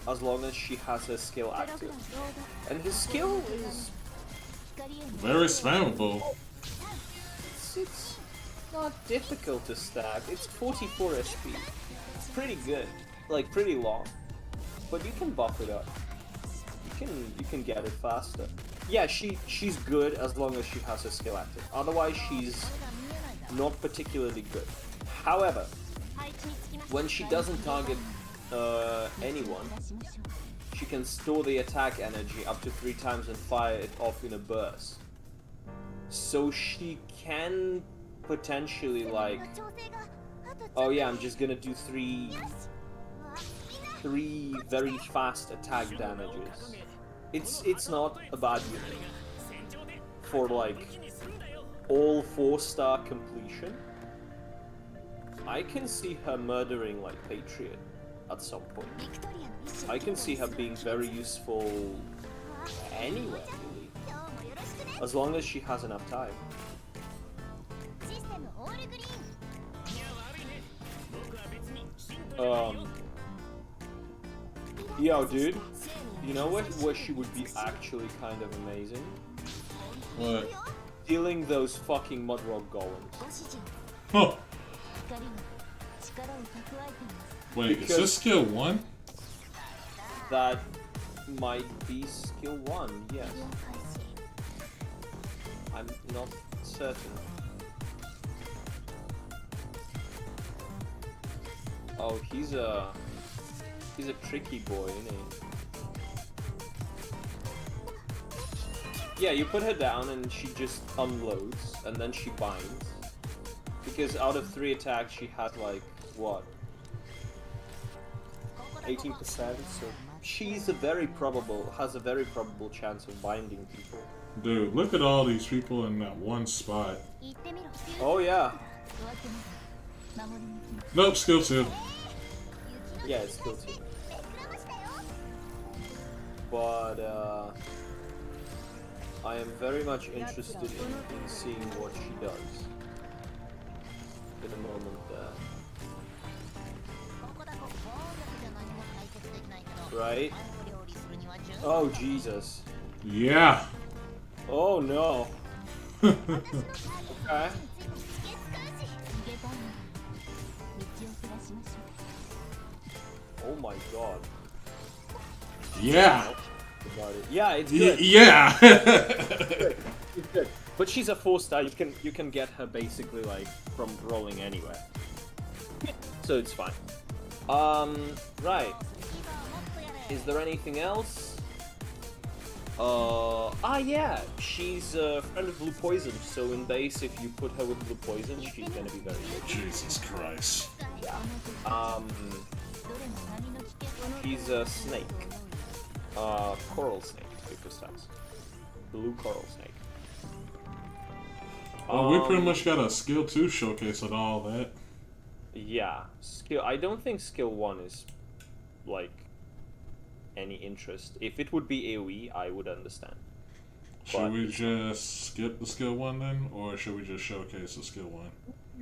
as long as she has her skill active. And his skill is... Very spammable. It's not difficult to stack. It's 44 HP. It's pretty good. Like, pretty long. but you can buff it up. You can get it faster. Yeah, she's good as long as she has her skill active. Otherwise, she's not particularly good. However, when she doesn't target anyone, she can store the attack energy up to 3 times and fire it off in a burst. So she can potentially like, oh yeah, I'm just gonna do three very fast attack damages. It's not a bad unit for like all 4-star completion. I can see her murdering like Patriot at some point. I can see her being very useful anywhere really, as long as she has enough time. Yo, dude, you know where she would be actually kind of amazing? What? Killing those fucking Mudrock golems. Huh. Wait, Because- is this skill 1? That might be skill 1, yes. I'm not certain. Oh, he's a tricky boy, isn't he? Yeah, you put her down and she just unloads, and then she binds. Because out of 3 attacks, she has like, what? 18%, so she's has a very probable chance of binding people. Dude, look at all these people in that one spot. Oh yeah. Nope, skill 2. Yeah, it's skill 2. But I am very much interested in seeing what she does in a moment there. Right? Oh Jesus. Yeah. Oh no. Okay. Oh my god. Yeah. About it. Yeah, it's good. Yeah. It's good. But she's a 4-star. You can get her basically like from rolling anywhere. So it's fine. Right. Is there anything else? Yeah. She's a friend of Blue Poison. So in base, if you put her with Blue Poison, she's gonna be very good. Jesus Christ. Yeah. She's a snake. Coral snake, to be precise. Blue coral snake. Oh, we pretty much got a skill 2 showcase and all that. Yeah. Skill. I don't think skill 1 is like any interest. If it would be AoE, I would understand. Should But we it's just skip the skill 1 then, or should we just showcase the skill 1?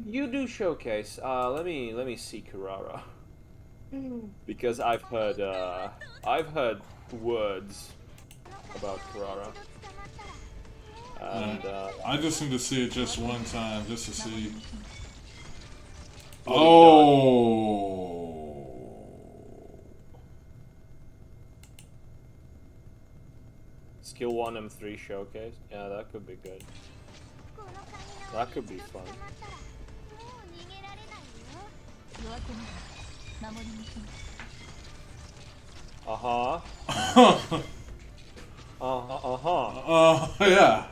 You do showcase. Let me see Kirara. Because I've heard words about Kirara. And I just need to see it just one time, just to see. What have you Oh. Skill 1 M3 showcase. Yeah, that could be good. That could be fun. Uh-huh. Yeah.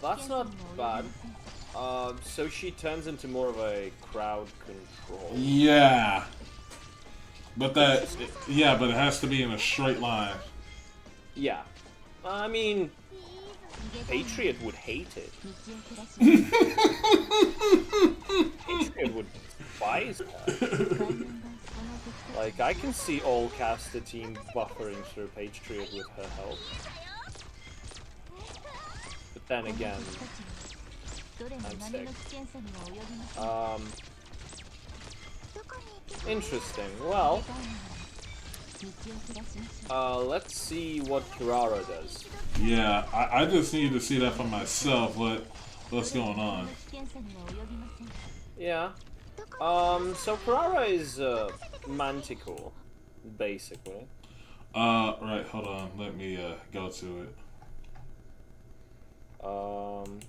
That's not bad. So she turns into more of a crowd control. Yeah. But that, yeah, but it has to be in a straight line. Yeah. I mean, Patriot would hate it. Patriot would despise her. Like, I can see all caster team buffering through Patriot with her help. But then again, I'm sick. Interesting. Well, let's see what Kirara does. Yeah, I just need to see that for myself, but What's going on? Yeah. So Clara is Manticore, basically. Right, hold on. Let me go to it. Um,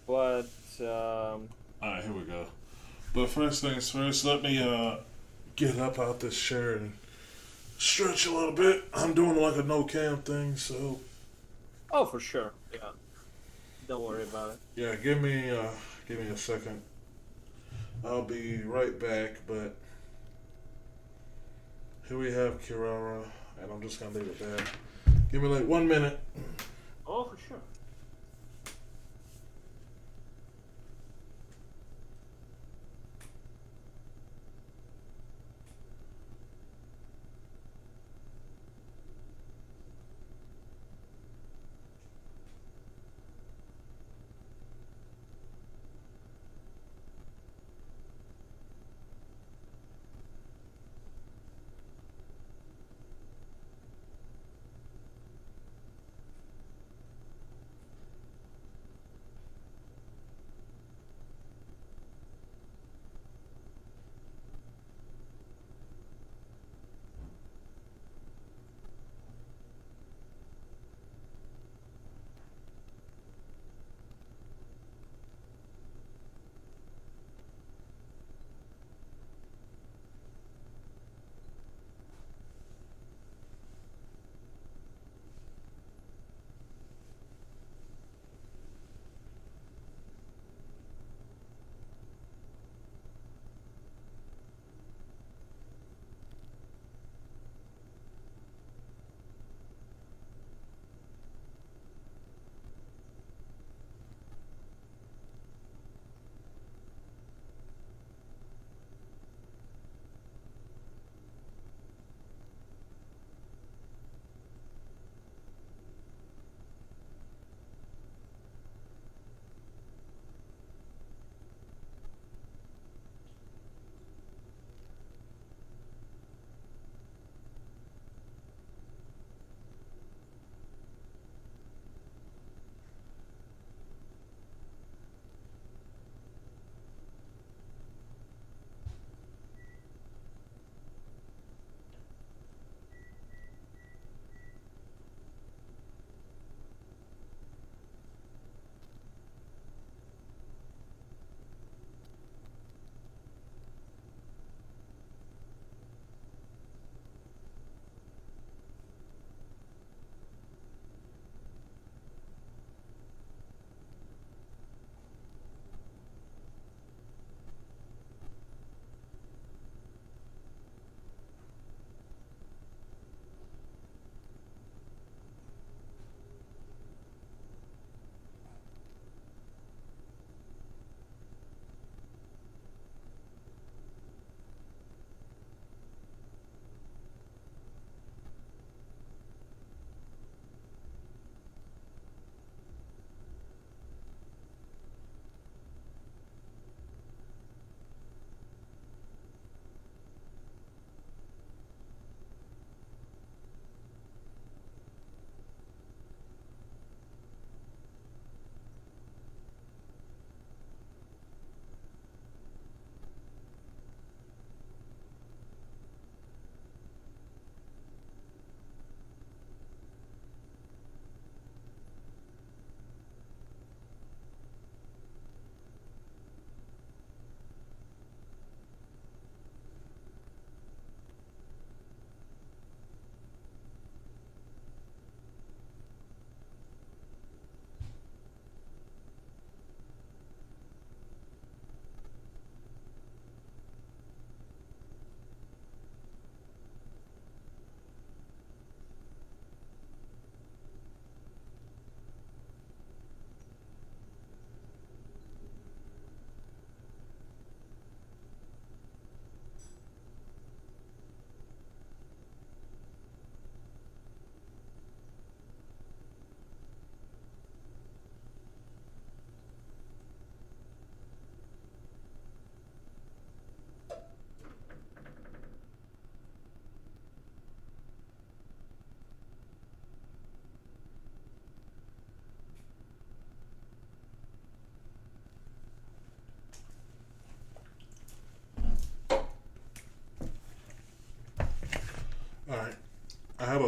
but Alright, here we go. But first things first, let me get up out this chair and stretch a little bit. I'm doing like a no cam thing, so oh, for sure. Yeah. Don't worry about it. yeah, give me a second. I'll be right back, but here we have Kirara, and I'm just gonna leave it there. Give me like 1 minute. Oh, for sure.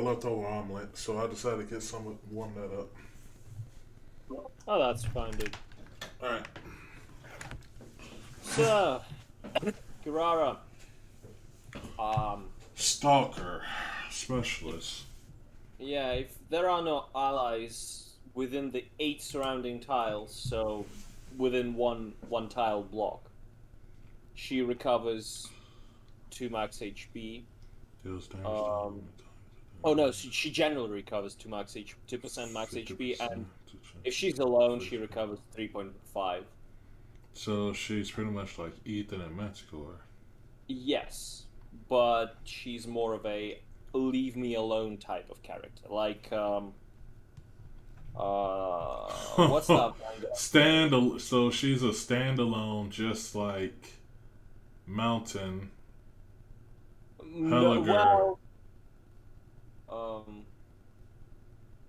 leftover omelet, so I decided to get some warm that up. Oh, that's fine, dude. All right. So, Kirara. Stalker specialist. Yeah, if there are no allies within the 8 surrounding tiles, so within one tile block, she recovers 2 max HP. Deals damage. Oh no, she generally recovers 2% max HP, and if she's alone, she recovers 3.5. So she's pretty much like Ethan and Manticore. Yes, but she's more of a leave me alone type of character. Like, what's that? So she's a standalone, just like Mountain. No, well,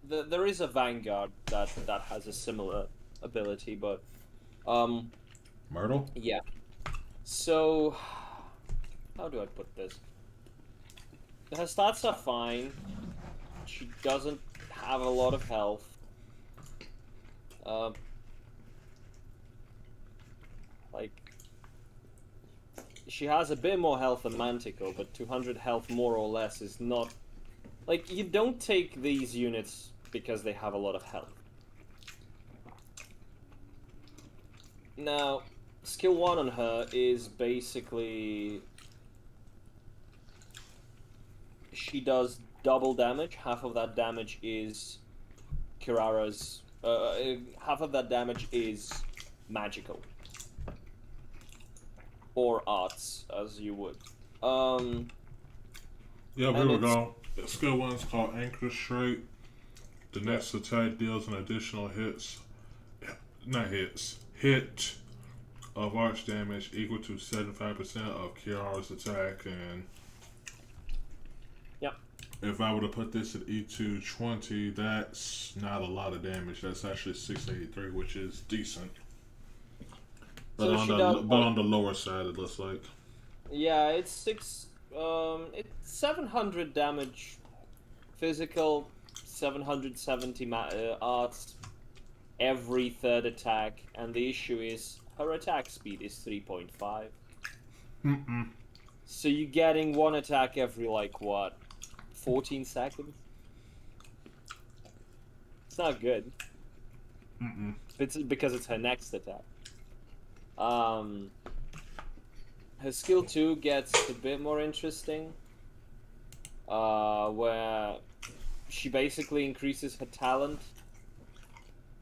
there is a Vanguard that has a similar ability, but Myrtle? yeah. So, how do I put this? Her stats are fine. She doesn't have a lot of health. Like, she has a bit more health than Manticore, but 200 health more or less is not... Like, you don't take these units because they have a lot of health. Now, skill 1 on her is basically... She does double damage. Half of that damage is Kirara's... half of that damage is magical. Or arts, as you would. Yeah, here we go. Skill 1 is called Anchor Straight. The next attack deals an additional hit of arch damage equal to 75% of Kirara's attack, and if I were to put this at E220, that's not a lot of damage. That's actually 683, which is decent. But So on the lower side, it looks like. Yeah, it's 700 damage physical, 770 arts every third attack, and the issue is her attack speed is 3.5. So you're getting one attack every, like, what, 14 seconds? It's not good. It's because it's her next attack. Her skill 2 gets a bit more interesting, where she basically increases her talent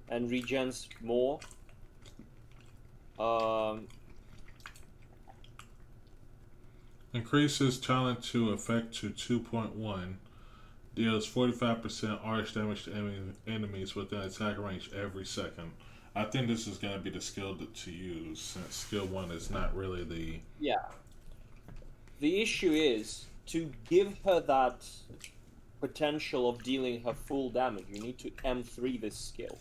and regens more. Increases talent to effect to 2.1. Deals 45% arch damage to enemies within attack range every second. I think this is going to be the skill to use, since skill 1 is not really the... Yeah. The issue is, to give her that potential of dealing her full damage, you need to M3 this skill.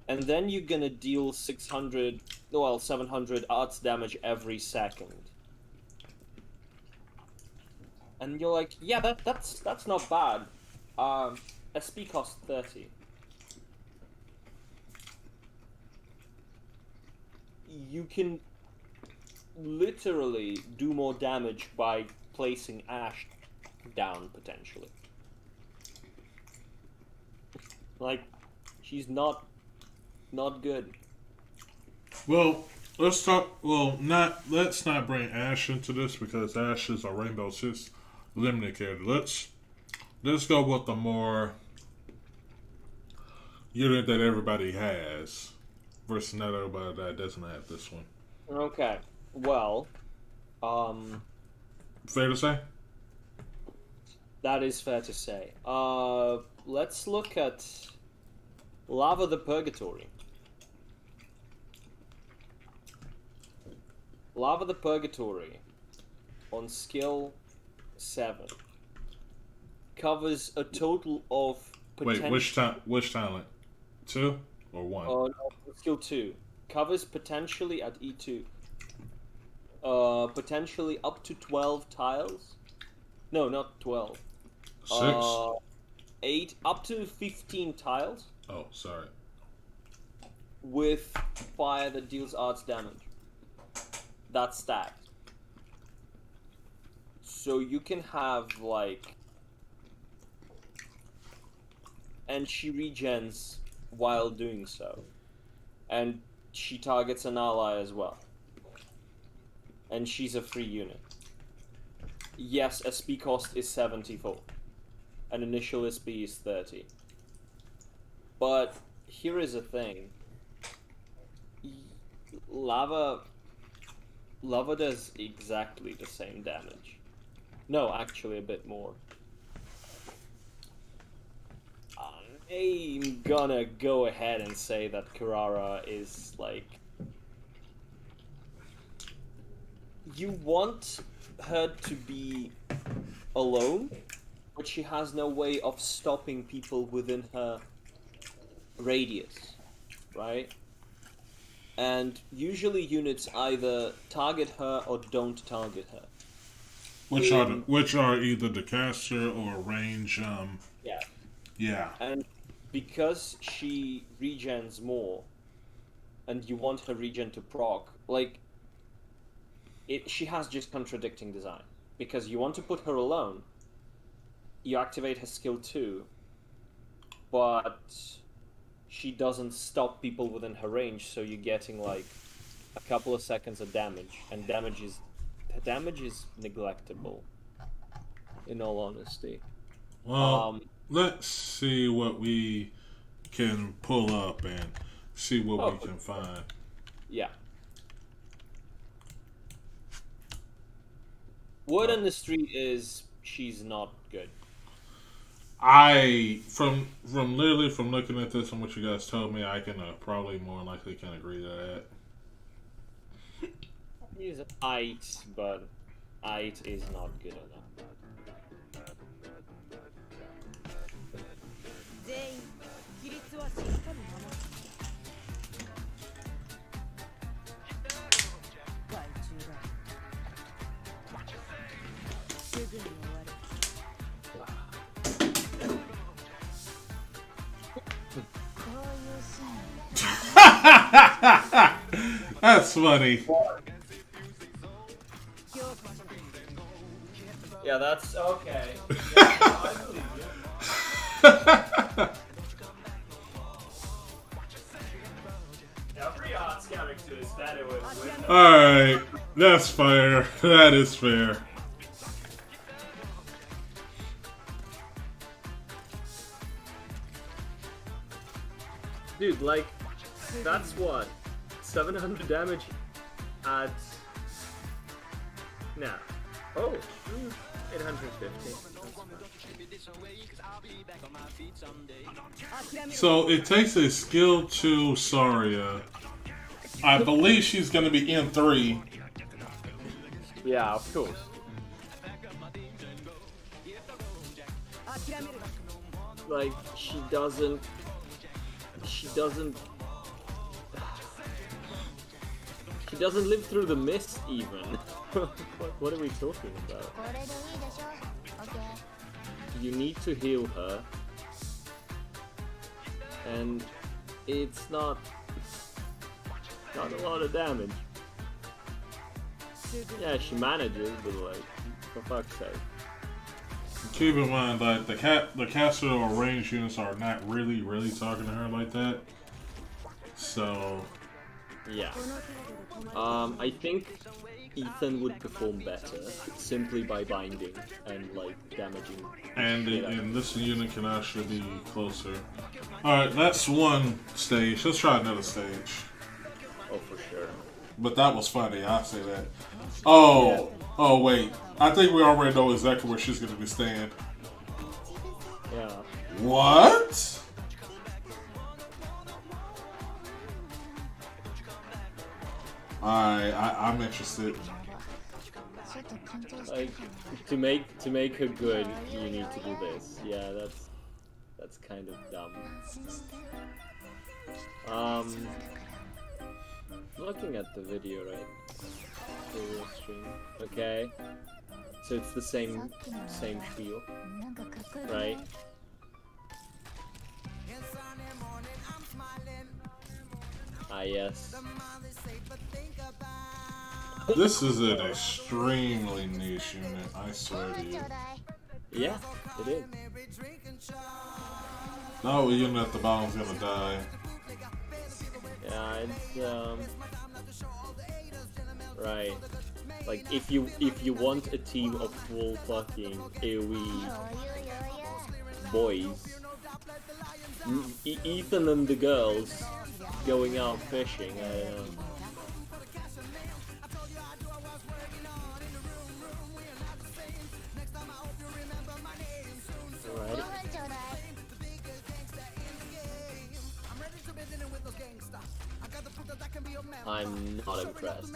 And then you're gonna deal 700 arts damage every second. And you're like, yeah, that's not bad. SP costs 30. You can literally do more damage by placing Ash down, potentially. Like, she's not good. Well, let's not bring Ash into this, because Ash is a Rainbow Six limited character. Let's go with the more unit that everybody has, versus not everybody that doesn't have this one. Okay, well, fair to say? That is fair to say. Let's look at Lava the Purgatory. Lava the Purgatory, on skill 7, covers a total of Wait, which talent? 2 or 1? No, skill 2 covers potentially at E2. Potentially up to 12 tiles. No, not 12. 6? 8 up to 15 tiles Oh, sorry. with fire that deals arts damage. That's stacked. So you can have like, and she regens while doing so, and she targets an ally as well. And she's a free unit. Yes, SP cost is 74. And initial SP is 30. But here is a thing. Lava does exactly the same damage. No, actually a bit more. I'm gonna go ahead and say that Kirara is like... You want her to be alone, but she has no way of stopping people within her radius, right? And usually units either target her or don't target her. Which are either the caster or range. Yeah. Yeah. And because she regens more, and you want her regen to proc, like, she has just contradicting design. Because you want to put her alone, you activate her skill 2, but she doesn't stop people within her range, so you're getting like a couple of seconds of damage, and damage is neglectable, in all honesty. Well, let's see what we can pull up and see what we can find. Yeah. Word on the street is she's not good. From looking at this and what you guys told me, I can probably more likely can agree to that. He's 8, but 8 is not good enough. That's funny. Yeah, that's okay. Yeah, I believe you. Every arts character is better with Alright, that's fair. That is fair. Dude, like, that's what? 700 damage at... Nah. Oh, 850. So it takes a skill 2 Saria. I believe she's going to be in 3. Yeah, of course. Like, she doesn't live through the mist even. What are we talking about? You need to heal her, and it's not a lot of damage. Yeah, she manages, but like, for fuck's sake. Keep in mind that the caster or range units are not really talking to her like that. So yeah. I think Ethan would perform better simply by binding and like damaging. and this unit can actually be closer. Alright, that's one stage. Let's try another stage. Oh, for sure. But that was funny, I'll say that. Oh, oh wait. I think we already know exactly where she's gonna be staying. Yeah. What? I'm interested. Like, to make her good, you need to do this. Yeah, that's kind of dumb. Looking at the video, right? The stream. Okay. So it's the same spiel, right? Ah, yes. This is an extremely niche unit, I swear to you. Yeah, it is. No unit at the bottom's gonna die. Yeah, it's right. Like if you want a team of full fucking AoE boys, Ethan and the girls going out fishing. I don't know. Alright. I'm not impressed.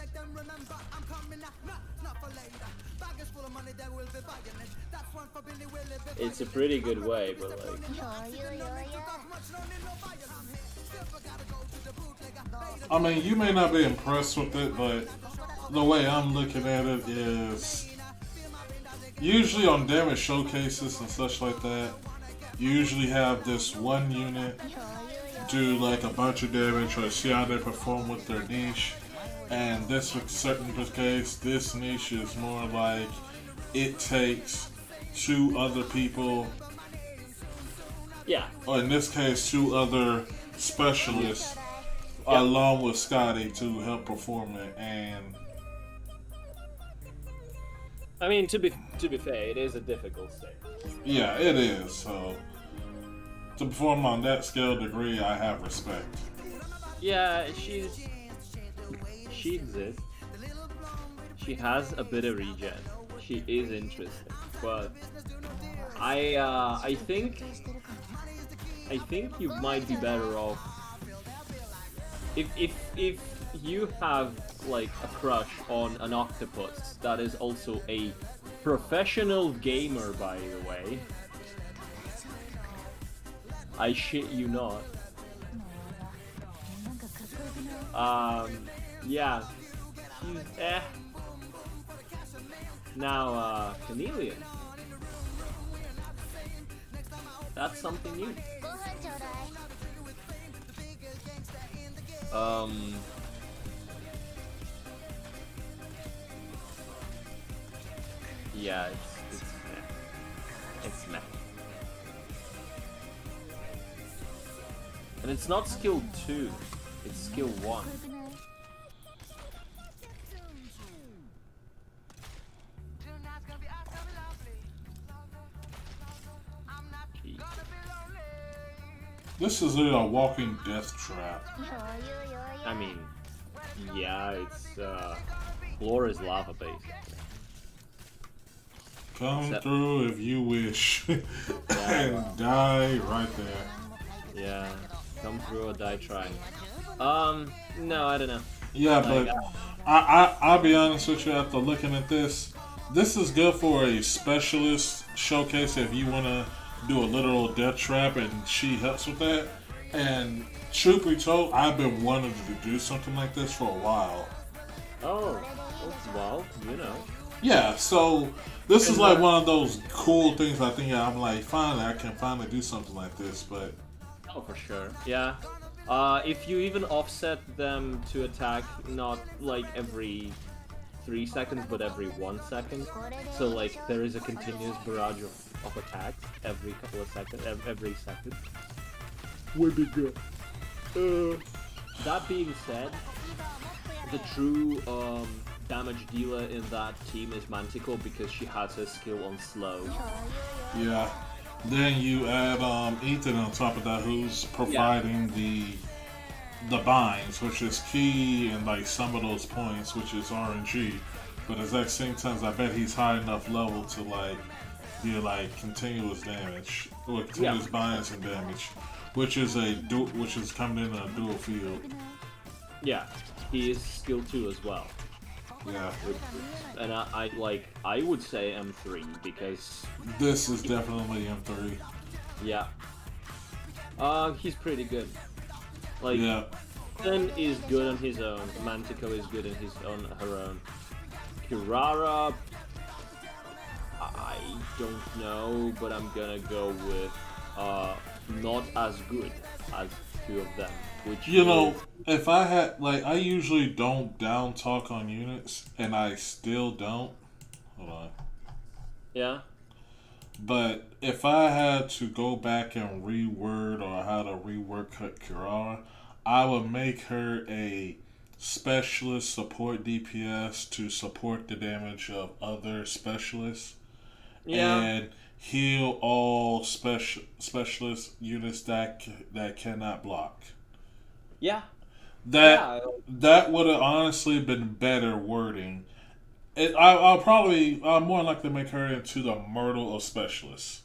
It's a pretty good way, but like... I mean, you may not be impressed with it, but the way I'm looking at it is... Usually on damage showcases and such like that, you usually have this one unit do like a bunch of damage or see how they perform with their niche. And this certain case, this niche is more like it takes two other people, or in this case, two other specialists, along with Scotty to help perform it. And I mean, to be fair, it is a difficult stage. yeah, it is. So to perform on that scale degree, I have respect. Yeah, she exists. She has a bit of regen. She is interesting, but I think you might be better off if you have like a crush on an octopus that is also a professional gamer, by the way. I shit you not. Yeah, she's Now, Canalian. That's something new. Yeah, it's meh. And it's not skill 2, it's skill 1. This is a walking death trap. I mean, yeah, it's floor is lava based. Come through if you wish, and die right there. Yeah, come through or die trying. No, I don't know. Yeah, Like, but I'll be honest with you. After looking at this, this is good for a specialist showcase if you want to do a literal death trap, and she helps with that. And truth be told, I've been wanting to do something like this for a while. Oh, well, you know. Yeah, so this is like one of those cool things. I think I'm like, finally, I can finally do something like this. But oh, for sure. Yeah. If you even offset them to attack not like every 3 seconds, but every 1 second, so like there is a continuous barrage of attacks every couple of seconds, every second, would be good. That being said, the true damage dealer in that team is Manticore because she has her skill on slow. yeah, then you add Ethan on top of that, who's providing the binds, which is key in like some of those points, which is RNG. But at that same time, I bet he's high enough level to like do like continuous damage or continuous binds and damage, which is coming in a dual field. Yeah, he is skill 2 as well. Yeah. And I would say M3 because This is definitely M3. yeah. He's pretty good. Like Yeah. Ethan is good on his own. Manticore is good on her own. Kirara, don't know, but I'm gonna go with not as good as two of them, which You know, is if I had like, I usually don't down talk on units, and I still don't. Hold on. yeah, But if I had to go back and reword or how to rework Kirara, I would make her a specialist support DPS to support the damage of other specialists yeah, and heal all specialist units that cannot block. yeah, That yeah, that would have honestly been better wording. I'm more likely to make her into the Myrtle of specialists.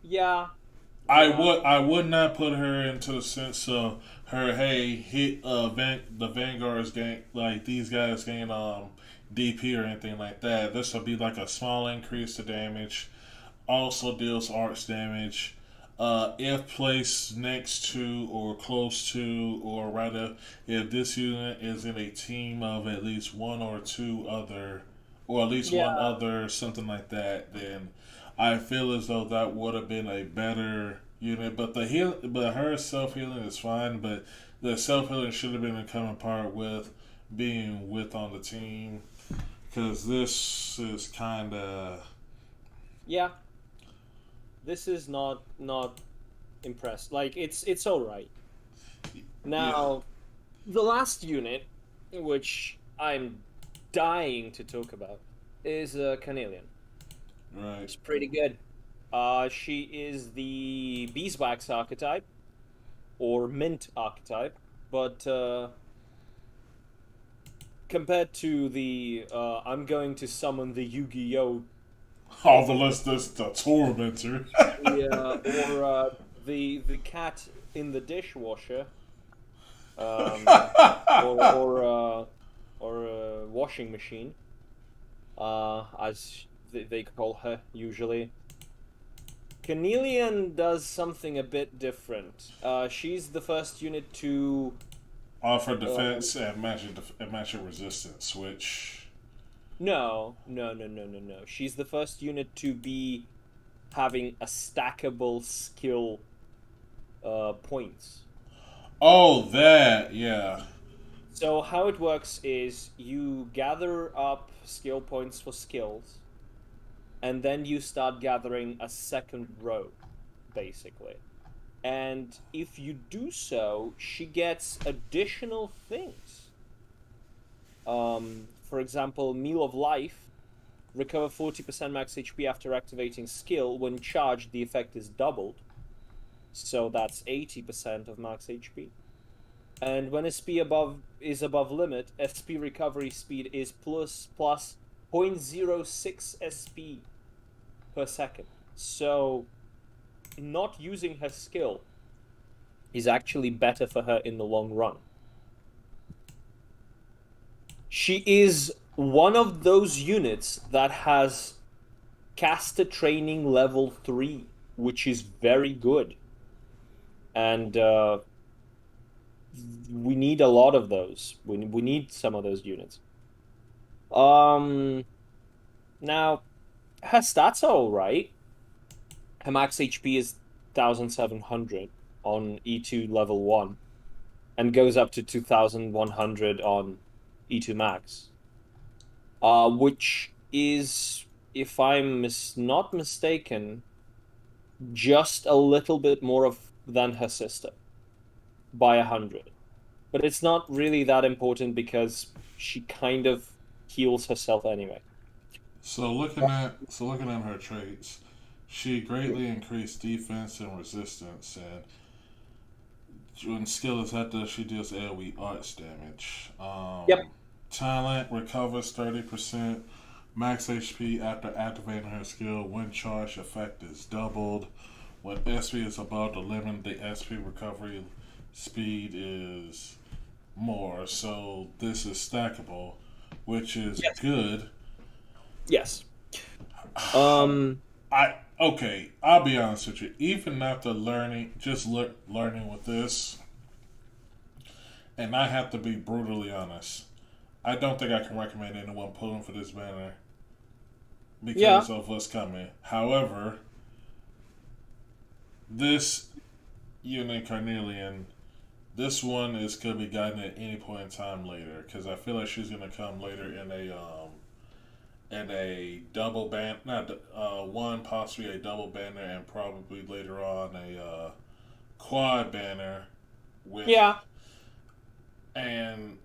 yeah, I yeah, would I would not put her into the sense of her, hey, hit the Vanguards gain, like these guys gain DP or anything like that. This will be like a small increase to damage. Also deals arts damage. If placed next to or close to, or rather, if this unit is in a team of at least one or two other, or at least one yeah, other, something like that, then I feel as though that would have been a better unit. But her self healing is fine. But the self healing should have been a common part with being with on the team, because this is kind of. yeah. This is not impressed. Like it's all right. Yeah. Now, the last unit, which I'm dying to talk about, is Canalian. Right. It's pretty good. She is the beeswax archetype or mint archetype, but compared to the I'm going to summon the Yu-Gi-Oh! All the list is the tormentor. Yeah, or the cat in the dishwasher, um, or washing machine, as they call her usually. Canelian does something a bit different. She's the first unit to Offer uh, defense and matching resistance, which. no. She's the first unit to be having a stackable skill points. Oh, that, yeah. So how it works is you gather up skill points for skills, and then you start gathering a second row, basically. And if you do so, she gets additional things. For example, Meal of Life, recover 40% max HP after activating skill. When charged, the effect is doubled. So that's 80% of max HP. And when SP is above limit, SP recovery speed is plus 0.06 SP per second. So not using her skill is actually better for her in the long run. She is one of those units that has caster training level 3, which is very good. And we need a lot of those. We need some of those units. Now, her stats are all right. Her max HP is 1,700 on E2 level 1 and goes up to 2,100 on E2 max. Which is, if I'm not mistaken, just a little bit more than her sister by 100. But it's not really that important because she kind of heals herself anyway. So looking at her traits, she greatly increased defense and resistance, and when skill is active, she deals AoE arts damage. Yep. Talent recovers 30%. Max HP after activating her skill. When charged, effect is doubled. When SP is above the limit, the SP recovery speed is more. So this is stackable, which is Yes. good. Yes. I'll be honest with you. Even after learning, learning with this, and I have to be brutally honest. I don't think I can recommend anyone pulling for this banner. because of what's coming. However, this unit Carnelian, this one is gonna be gotten at any point in time later, because I feel like she's gonna come later in a double ban, not one, possibly a double banner, and probably later on a quad banner with. Yeah. And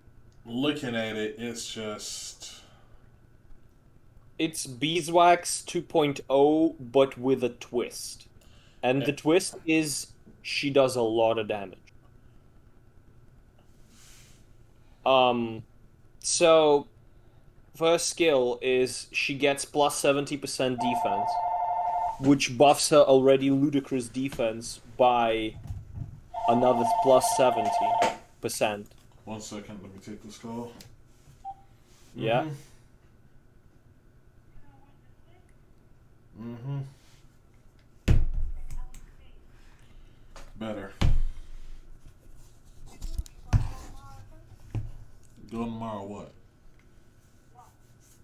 looking at it, it's just. It's Beeswax 2.0, but with a twist. And the twist is she does a lot of damage. So first skill is she gets plus 70% defense, which buffs her already ludicrous defense by another plus 70%. 1 second, let me take this call. Yeah. Better. Going tomorrow, what?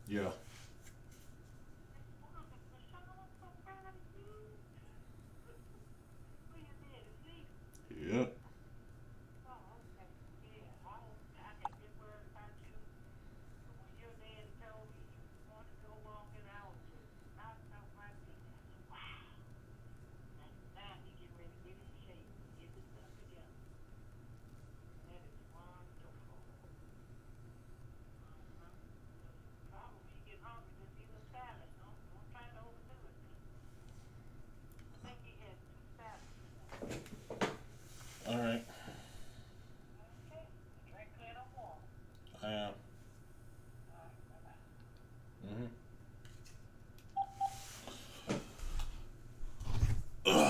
Yeah. Yep. All right. I am.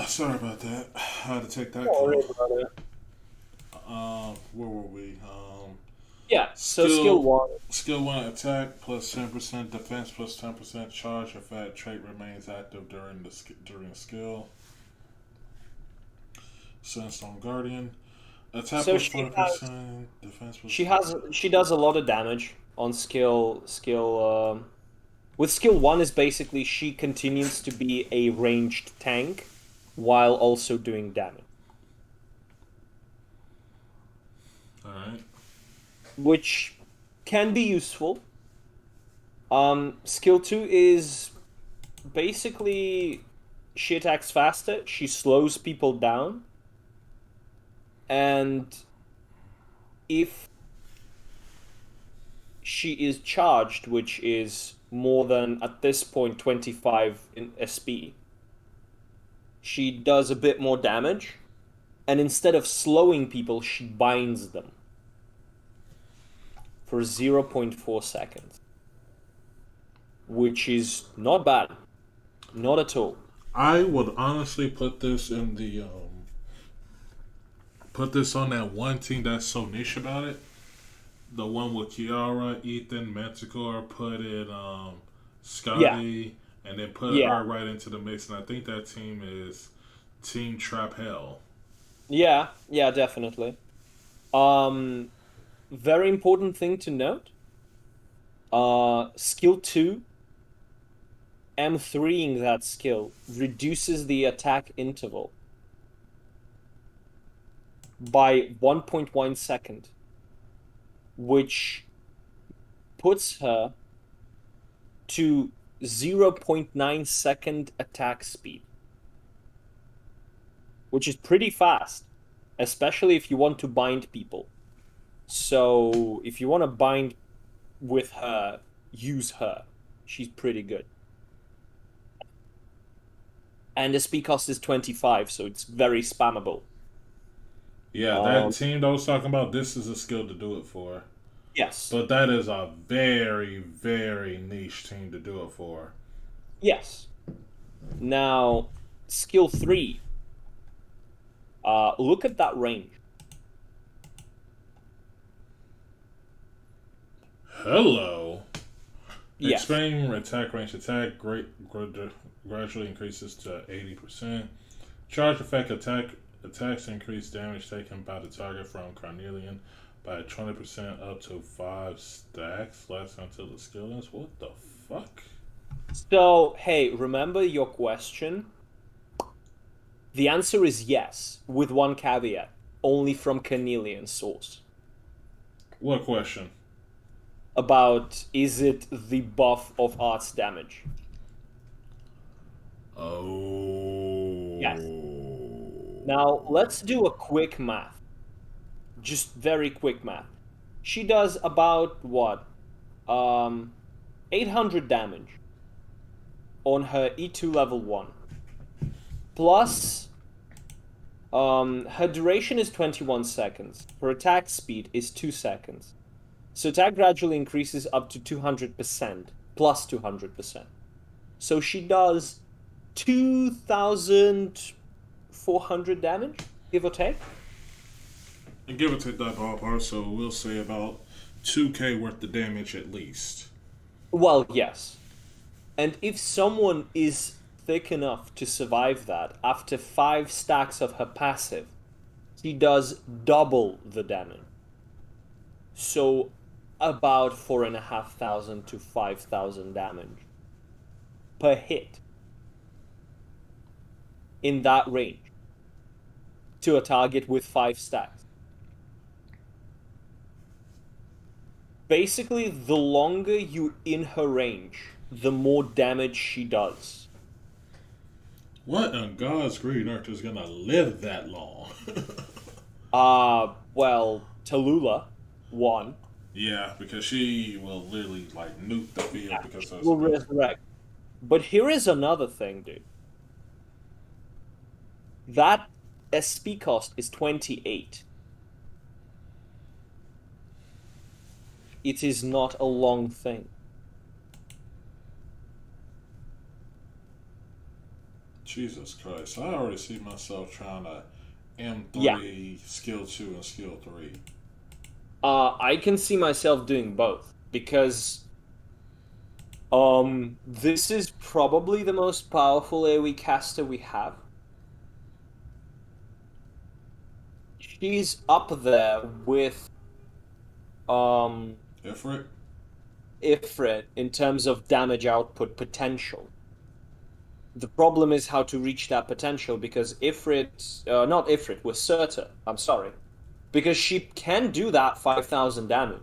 Sorry about that. I had to take that call. Where were we? Yeah, so skill 1. Skill 1 attack plus 10% defense plus 10% charge if that trait remains active during the skill. Sunstone Guardian. Attack So plus 40%, defense plus she does a lot of damage on skill with skill 1 is basically she continues to be a ranged tank while also doing damage. Alright. Which can be useful. Skill 2 is basically she attacks faster, she slows people down, and if she is charged, which is more than, at this point, 25 in SP, she does a bit more damage, and instead of slowing people, she binds them for 0.4 seconds, which is not bad. Not at all. I would honestly put this in the put this on that one team that's so niche about it. The one with Kiara, Ethan, Manticore, put in Scotty, and then put her right into the mix. And I think that team is Team Trap Hell. Yeah, definitely. Very important thing to note. Skill 2, M3ing that skill reduces the attack interval by 1.1 second, which puts her to 0.9 second attack speed, which is pretty fast, especially if you want to bind people. So if you want to bind with her, use her. She's pretty good. And the speed cost is 25, so it's very spammable. Yeah, that team that I was talking about, this is a skill to do it for. Yes. But that is a very, very niche team to do it for. Yes. Now, skill 3. Look at that range. Hello. Yes. Expanding attack range. Attack gradually increases to 80%. Charge effect attacks increase damage taken by the target from Carnelian by 20% up to 5 stacks. Lasts until the skill ends. What the fuck? So, hey, remember your question? The answer is yes, with one caveat. Only from Canalian source. What question? About, is it the buff of arts damage? Oh. Yes. Now, let's do a quick math. Just very quick math. She does about, what? 800 damage on her E2 level 1. Plus, her duration is 21 seconds. Her attack speed is 2 seconds. So attack gradually increases up to 200%, plus 200%. So she does 2,400 damage, give or take. And give or take that ballpark, so we'll say about 2k worth of damage at least. Well, yes. And if someone is thick enough to survive that, after 5 stacks of her passive, she does double the damage. So about 4,500 to 5,000 damage per hit in that range to a target with 5 stacks. Basically, the longer you in her range, the more damage she does. What on God's green earth is gonna live that long? Well, Tallulah, 1. Yeah, because she will literally like nuke the field because of Will resurrect. But here is another thing, dude. That SP cost is 28. It is not a long thing. Jesus Christ. I already see myself trying to M3 Yeah. skill 2 and skill 3. I can see myself doing both because this is probably the most powerful AoE caster we have. She's up there with Ifrit? Ifrit in terms of damage output potential. The problem is how to reach that potential because not Ifrit, with Surta, I'm sorry. Because she can do that 5,000 damage.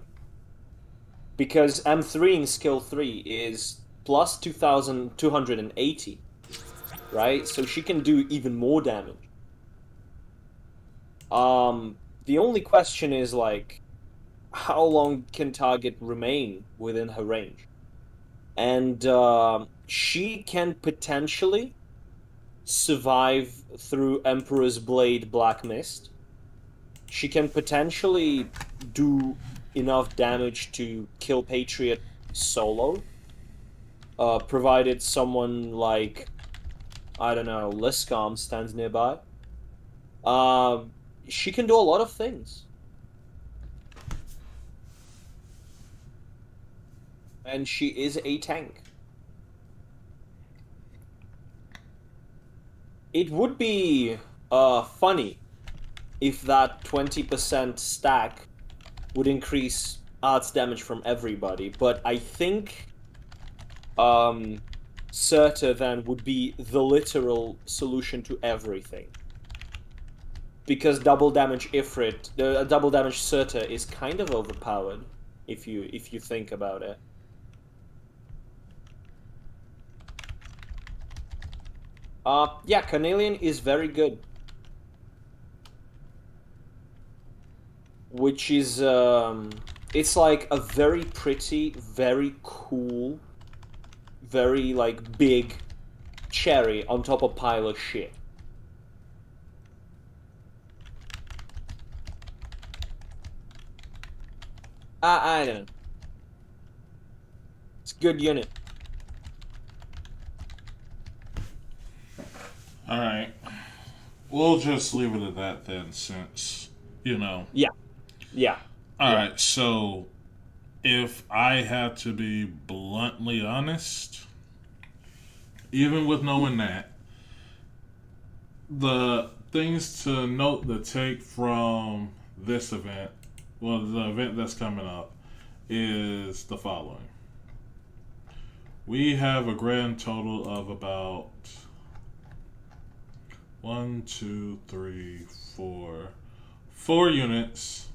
Because M3 in skill 3 is plus 2,280, right? So she can do even more damage. The only question is, like, how long can target remain within her range? And she can potentially survive through Emperor's Blade Black Mist. She can potentially do enough damage to kill Patriot solo, provided someone like, I don't know, Liscom stands nearby. She can do a lot of things. And she is a tank. It would be funny if that 20% stack would increase arts damage from everybody, but I think Surta then would be the literal solution to everything. Because double damage Ifrit, double damage Surta is kind of overpowered if you think about it. Yeah, Canalian is very good. Which is, it's like a very pretty, very cool, very, like, big cherry on top of a pile of shit. I don't know. It's a good unit. Alright. We'll just leave it at that then, since, Yeah. Yeah. Alright, so if I had to be bluntly honest, even with knowing that, the things to note to take from this event, well, the event that's coming up, is the following. We have a grand total of about 1, 2, 3, 4 units.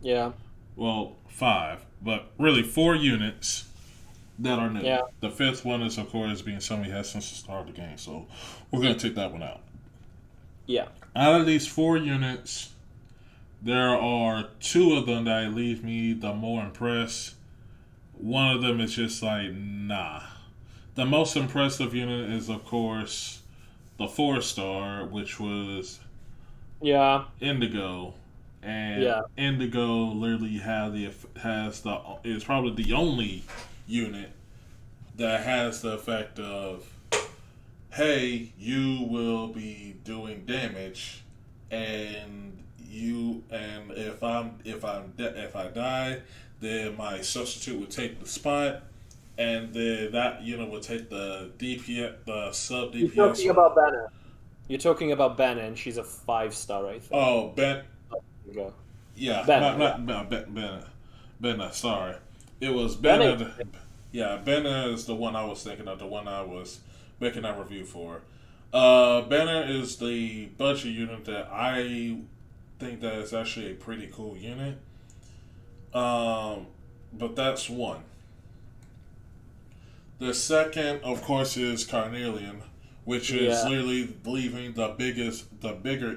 Yeah. Well, 5, but really 4 units that are new. Yeah. The 5th one is, of course, being somebody has since the start of the game, so we're going to take that one out. Yeah. Out of these 4 units, there are 2 of them that leave me the more impressed. One of them is just like, nah. The most impressive unit is, of course, the 4-star, which was Indigo. And Indigo literally is probably the only unit that has the effect of, hey, you will be doing damage, and if I die, then my substitute would take the spot, and then that unit would take the DPS, the sub DPS. You're talking about Banner. You're talking about Banner, and she's a 5-star, I think. Oh, Ben. Go. Yeah, Banner, not Benna. Sorry, it was Benna. Benna. Yeah, Benna is the one I was thinking of. The one I was making that review for. Benna is the budget unit that I think that is actually a pretty cool unit. But that's one. The second, of course, is Carnelian, which is literally leaving the bigger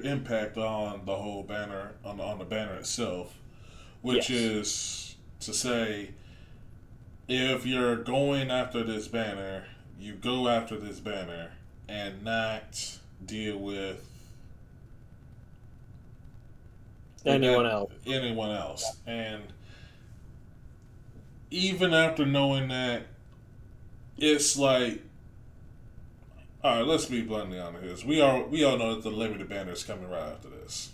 impact on the whole banner, on the banner itself, which is to say, if you're going after this banner, you go after this banner and not deal with anyone else. And even after knowing that, it's like, all right, let's be bluntly honest. We all know that the limited banner is coming right after this.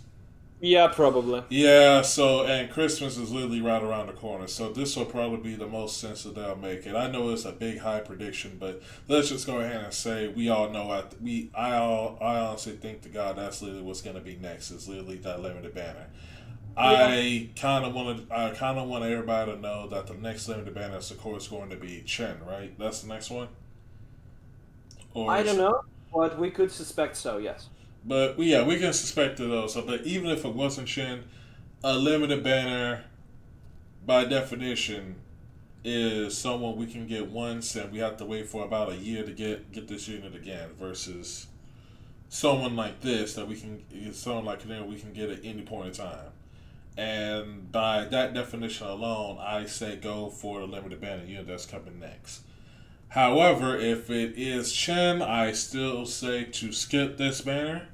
Yeah, probably. Yeah, so, and Christmas is literally right around the corner, so this will probably be the most sense that they'll make it. I know it's a big, high prediction, but let's just go ahead and say we all know. I honestly think to God that's literally what's going to be next. Is literally that limited banner. I kind of want everybody to know that the next limited banner is, of course, going to be Chen, right? That's the next one. Or I don't know, but we could suspect so. Yes. But yeah, we can suspect it though. So, but even if it wasn't Chen, a limited banner, by definition, is someone we can get once, and we have to wait for about a year to get this unit again. Versus someone like this that we can get at any point in time. And by that definition alone, I say go for the limited banner unit that's coming next. However, if it is Chen, I still say to skip this banner.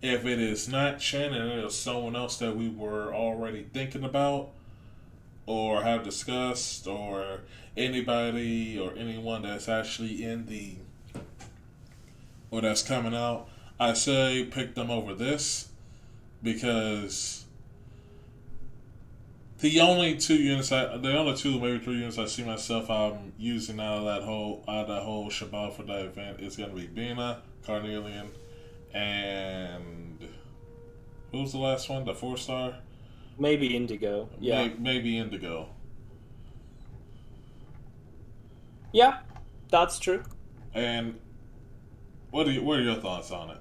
If it is not Chen and it is someone else that we were already thinking about or have discussed, or anybody or anyone that's actually or that's coming out, I say pick them over this, because the only 2 maybe 3 units I see myself using out of that whole shabal for that event is going to be Bina, Carnelian, and who was the last one? The 4-star? Maybe Indigo. Yeah. Maybe Indigo. Yeah, that's true. And what are your thoughts on it?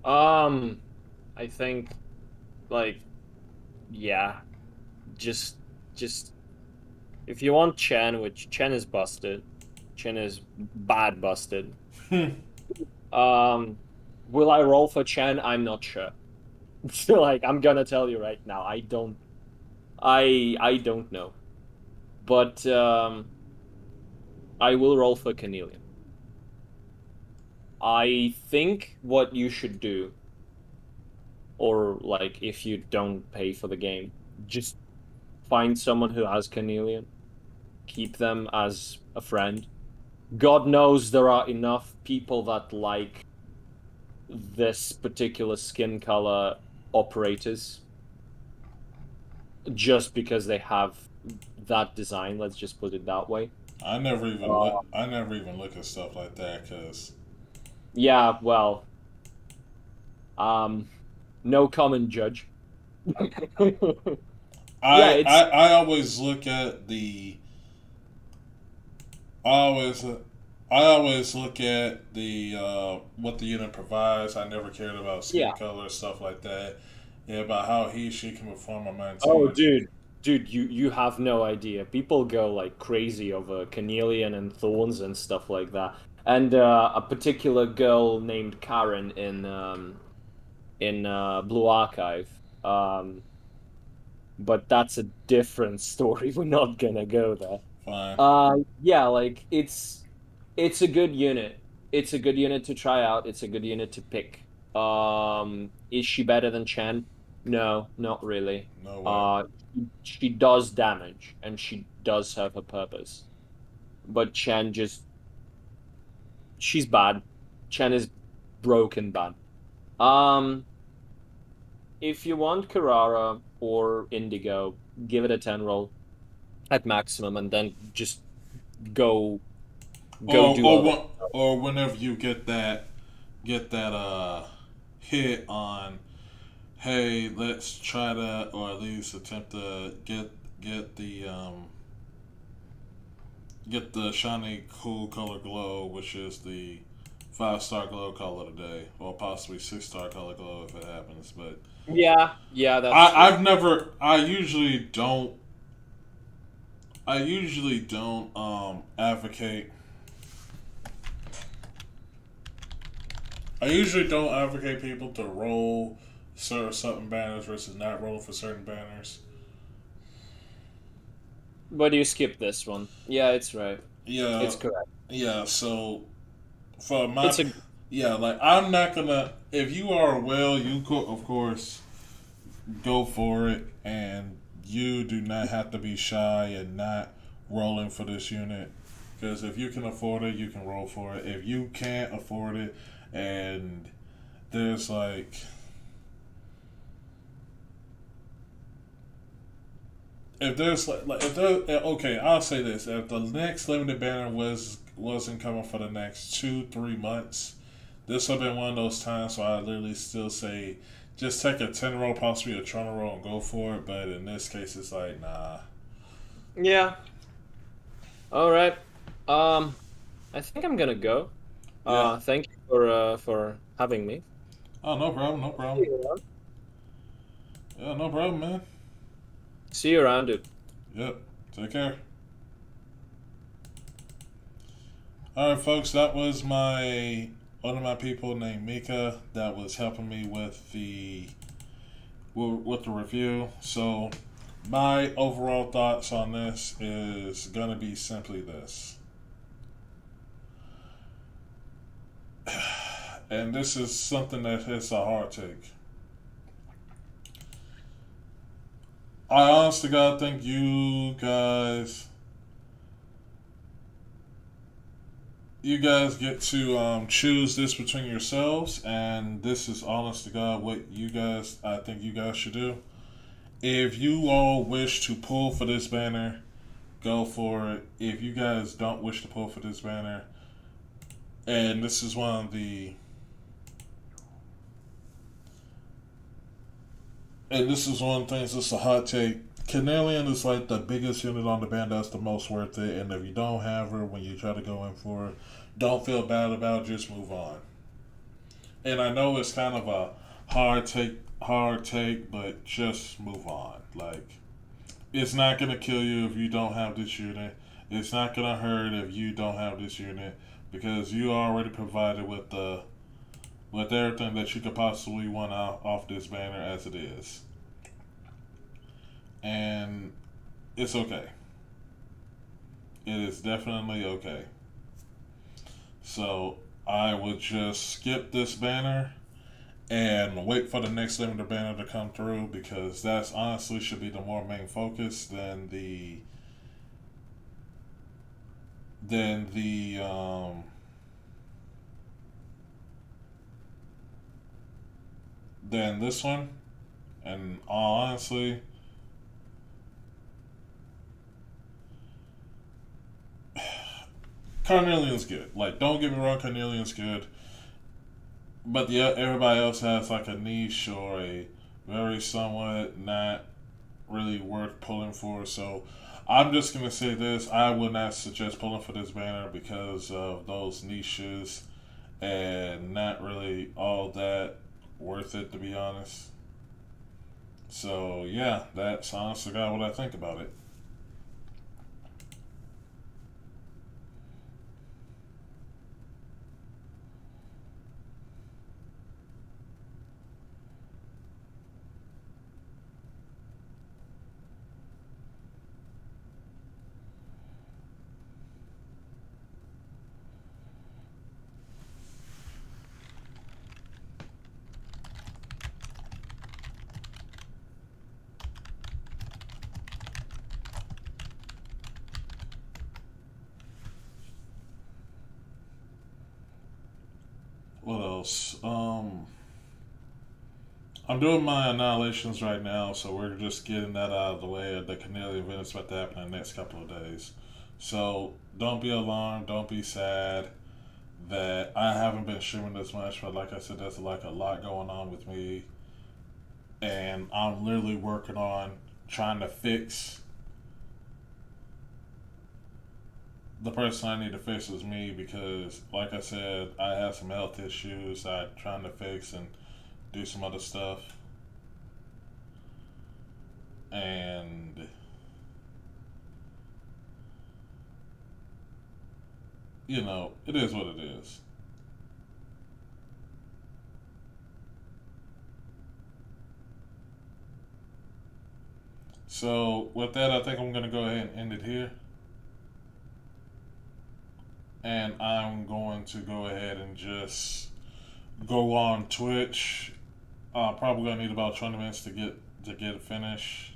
I think, just if you want Chen, which Chen is busted, Chen is bad busted. Will I roll for Chen? I'm not sure. I'm gonna tell you right now, I don't know, but I will roll for Canalian. I think what you should do, or if you don't pay for the game, just find someone who has Canalian, keep them as a friend. God knows there are enough people that like this particular skin color operators just because they have that design. Let's just put it that way. I never even look at stuff like that, because yeah, well, no common judge. Yeah, it's I always look at the I always I always look at the what the unit provides. I never cared about skin yeah. color, stuff like that. Yeah, about how she can perform on my Oh, team. dude, you have no idea. People go like crazy over Canalian and Thorns and stuff like that. And a particular girl named Karen in Blue Archive. Um, but that's a different story. We're not gonna go there. Fine. Yeah, like it's a good unit. It's a good unit to try out. It's a good unit to pick. Is she better than Chen? No, not really. No way. Uh, she does damage and she does have a purpose. But Chen just she's bad. Chen is broken bad. Um, if you want Carrara or Indigo, give it a 10 roll at maximum and then just go go do other. Or whenever you get that hit on, hey, let's try to, or at least attempt to get the get the shiny cool color glow, which is the 5-star glow color today, or possibly 6-star color glow if it happens. But Yeah, that's true. I've never. I usually don't advocate. I usually don't advocate people to roll certain banners versus not roll for certain banners. But you skip this one. Yeah, it's right. Yeah, It's correct. yeah. So for my It's a yeah, like I'm not gonna. If you are well, you could of course go for it, and you do not have to be shy and not rolling for this unit. Because if you can afford it, you can roll for it. If you can't afford it, and there's like if there's like if there okay, I'll say this: if the next limited banner wasn't coming for the next 2-3 months, this would have been one of those times where I literally still say just take a 10 roll, possibly a 20 roll, and go for it. But in this case, it's like nah. yeah. All right. I think I'm gonna go. Yeah. Thank you for having me. Oh, no problem, no problem. Yeah, no problem, man. See you around, dude. Yep. Take care. All right, folks. That was one of my people named Mika that was helping me with the review. So my overall thoughts on this is gonna be simply this, and this is something that hits a hard take. I honest to God think you guys get to choose this between yourselves, and this is honest to God what I think you guys should do. If you all wish to pull for this banner, go for it. If you guys don't wish to pull for this banner, and this is one of the things, it's a hot take. Canalian is like the biggest unit on the band that's the most worth it, and if you don't have her when you try to go in for it, don't feel bad about it, just move on. And I know it's kind of a hard take, but just move on. Like, it's not gonna kill you if you don't have this unit. It's not gonna hurt if you don't have this unit, because you already provided with everything that you could possibly want off this banner as it is. And it's okay. It is definitely okay. So I would just skip this banner and wait for the next limited banner to come through, because that's honestly should be the more main focus than this one. And honestly, Carnelian's good. Like, don't get me wrong, Carnelian's good. But yeah, everybody else has like a niche or a very somewhat not really worth pulling for. So I'm just gonna say this: I would not suggest pulling for this banner because of those niches, and not really all that worth it, to be honest. So yeah, that's honestly what I think about it. What else? I'm doing my annihilations right now, so we're just getting that out of the way. The Canalian event is about to happen in the next couple of days. So don't be alarmed, don't be sad that I haven't been streaming this much, but like I said, there's like a lot going on with me, and I'm literally working on trying to fix the person I need to fix is me, because like I said, I have some health issues I'm trying to fix and do some other stuff, and you know, it is what it is. So with that, I think I'm gonna go ahead and end it here, and I'm going to go ahead and just go on Twitch. Probably gonna need about 20 minutes to get it finished.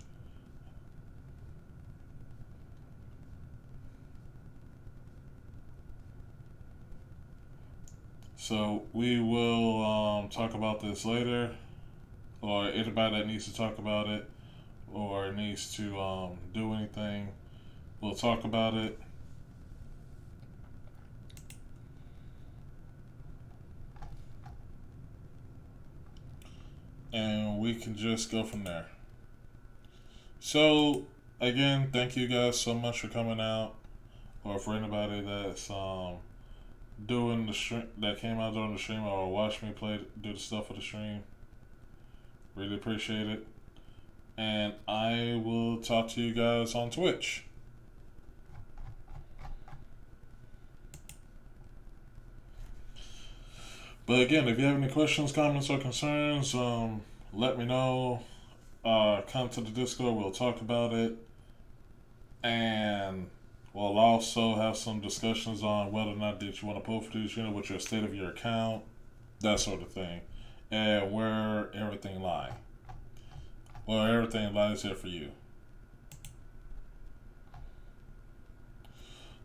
So we will talk about this later, or anybody that needs to talk about it or needs to do anything, we'll talk about it. And we can just go from there. So again, thank you guys so much for coming out, or for anybody that's doing the stream, that came out during the stream or watched me do the stuff for the stream. Really appreciate it, and I will talk to you guys on Twitch. But again, if you have any questions, comments, or concerns, let me know. Come to the Discord, we'll talk about it. And we'll also have some discussions on whether or not that you want to pull for these units, with your state of your account, that sort of thing. And where everything lies. Well, everything lies here for you.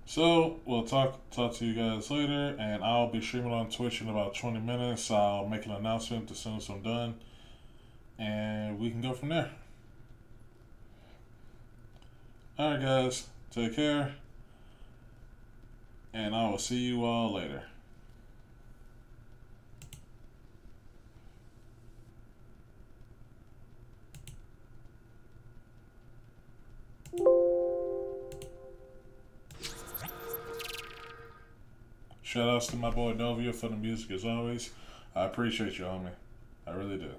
So we'll talk to you guys later, and I'll be streaming on Twitch in about 20 minutes. I'll make an announcement as soon as I'm done, and we can go from there. Alright guys, take care, and I will see you all later. Shout outs to my boy Novia for the music as always. I appreciate you, homie. I really do.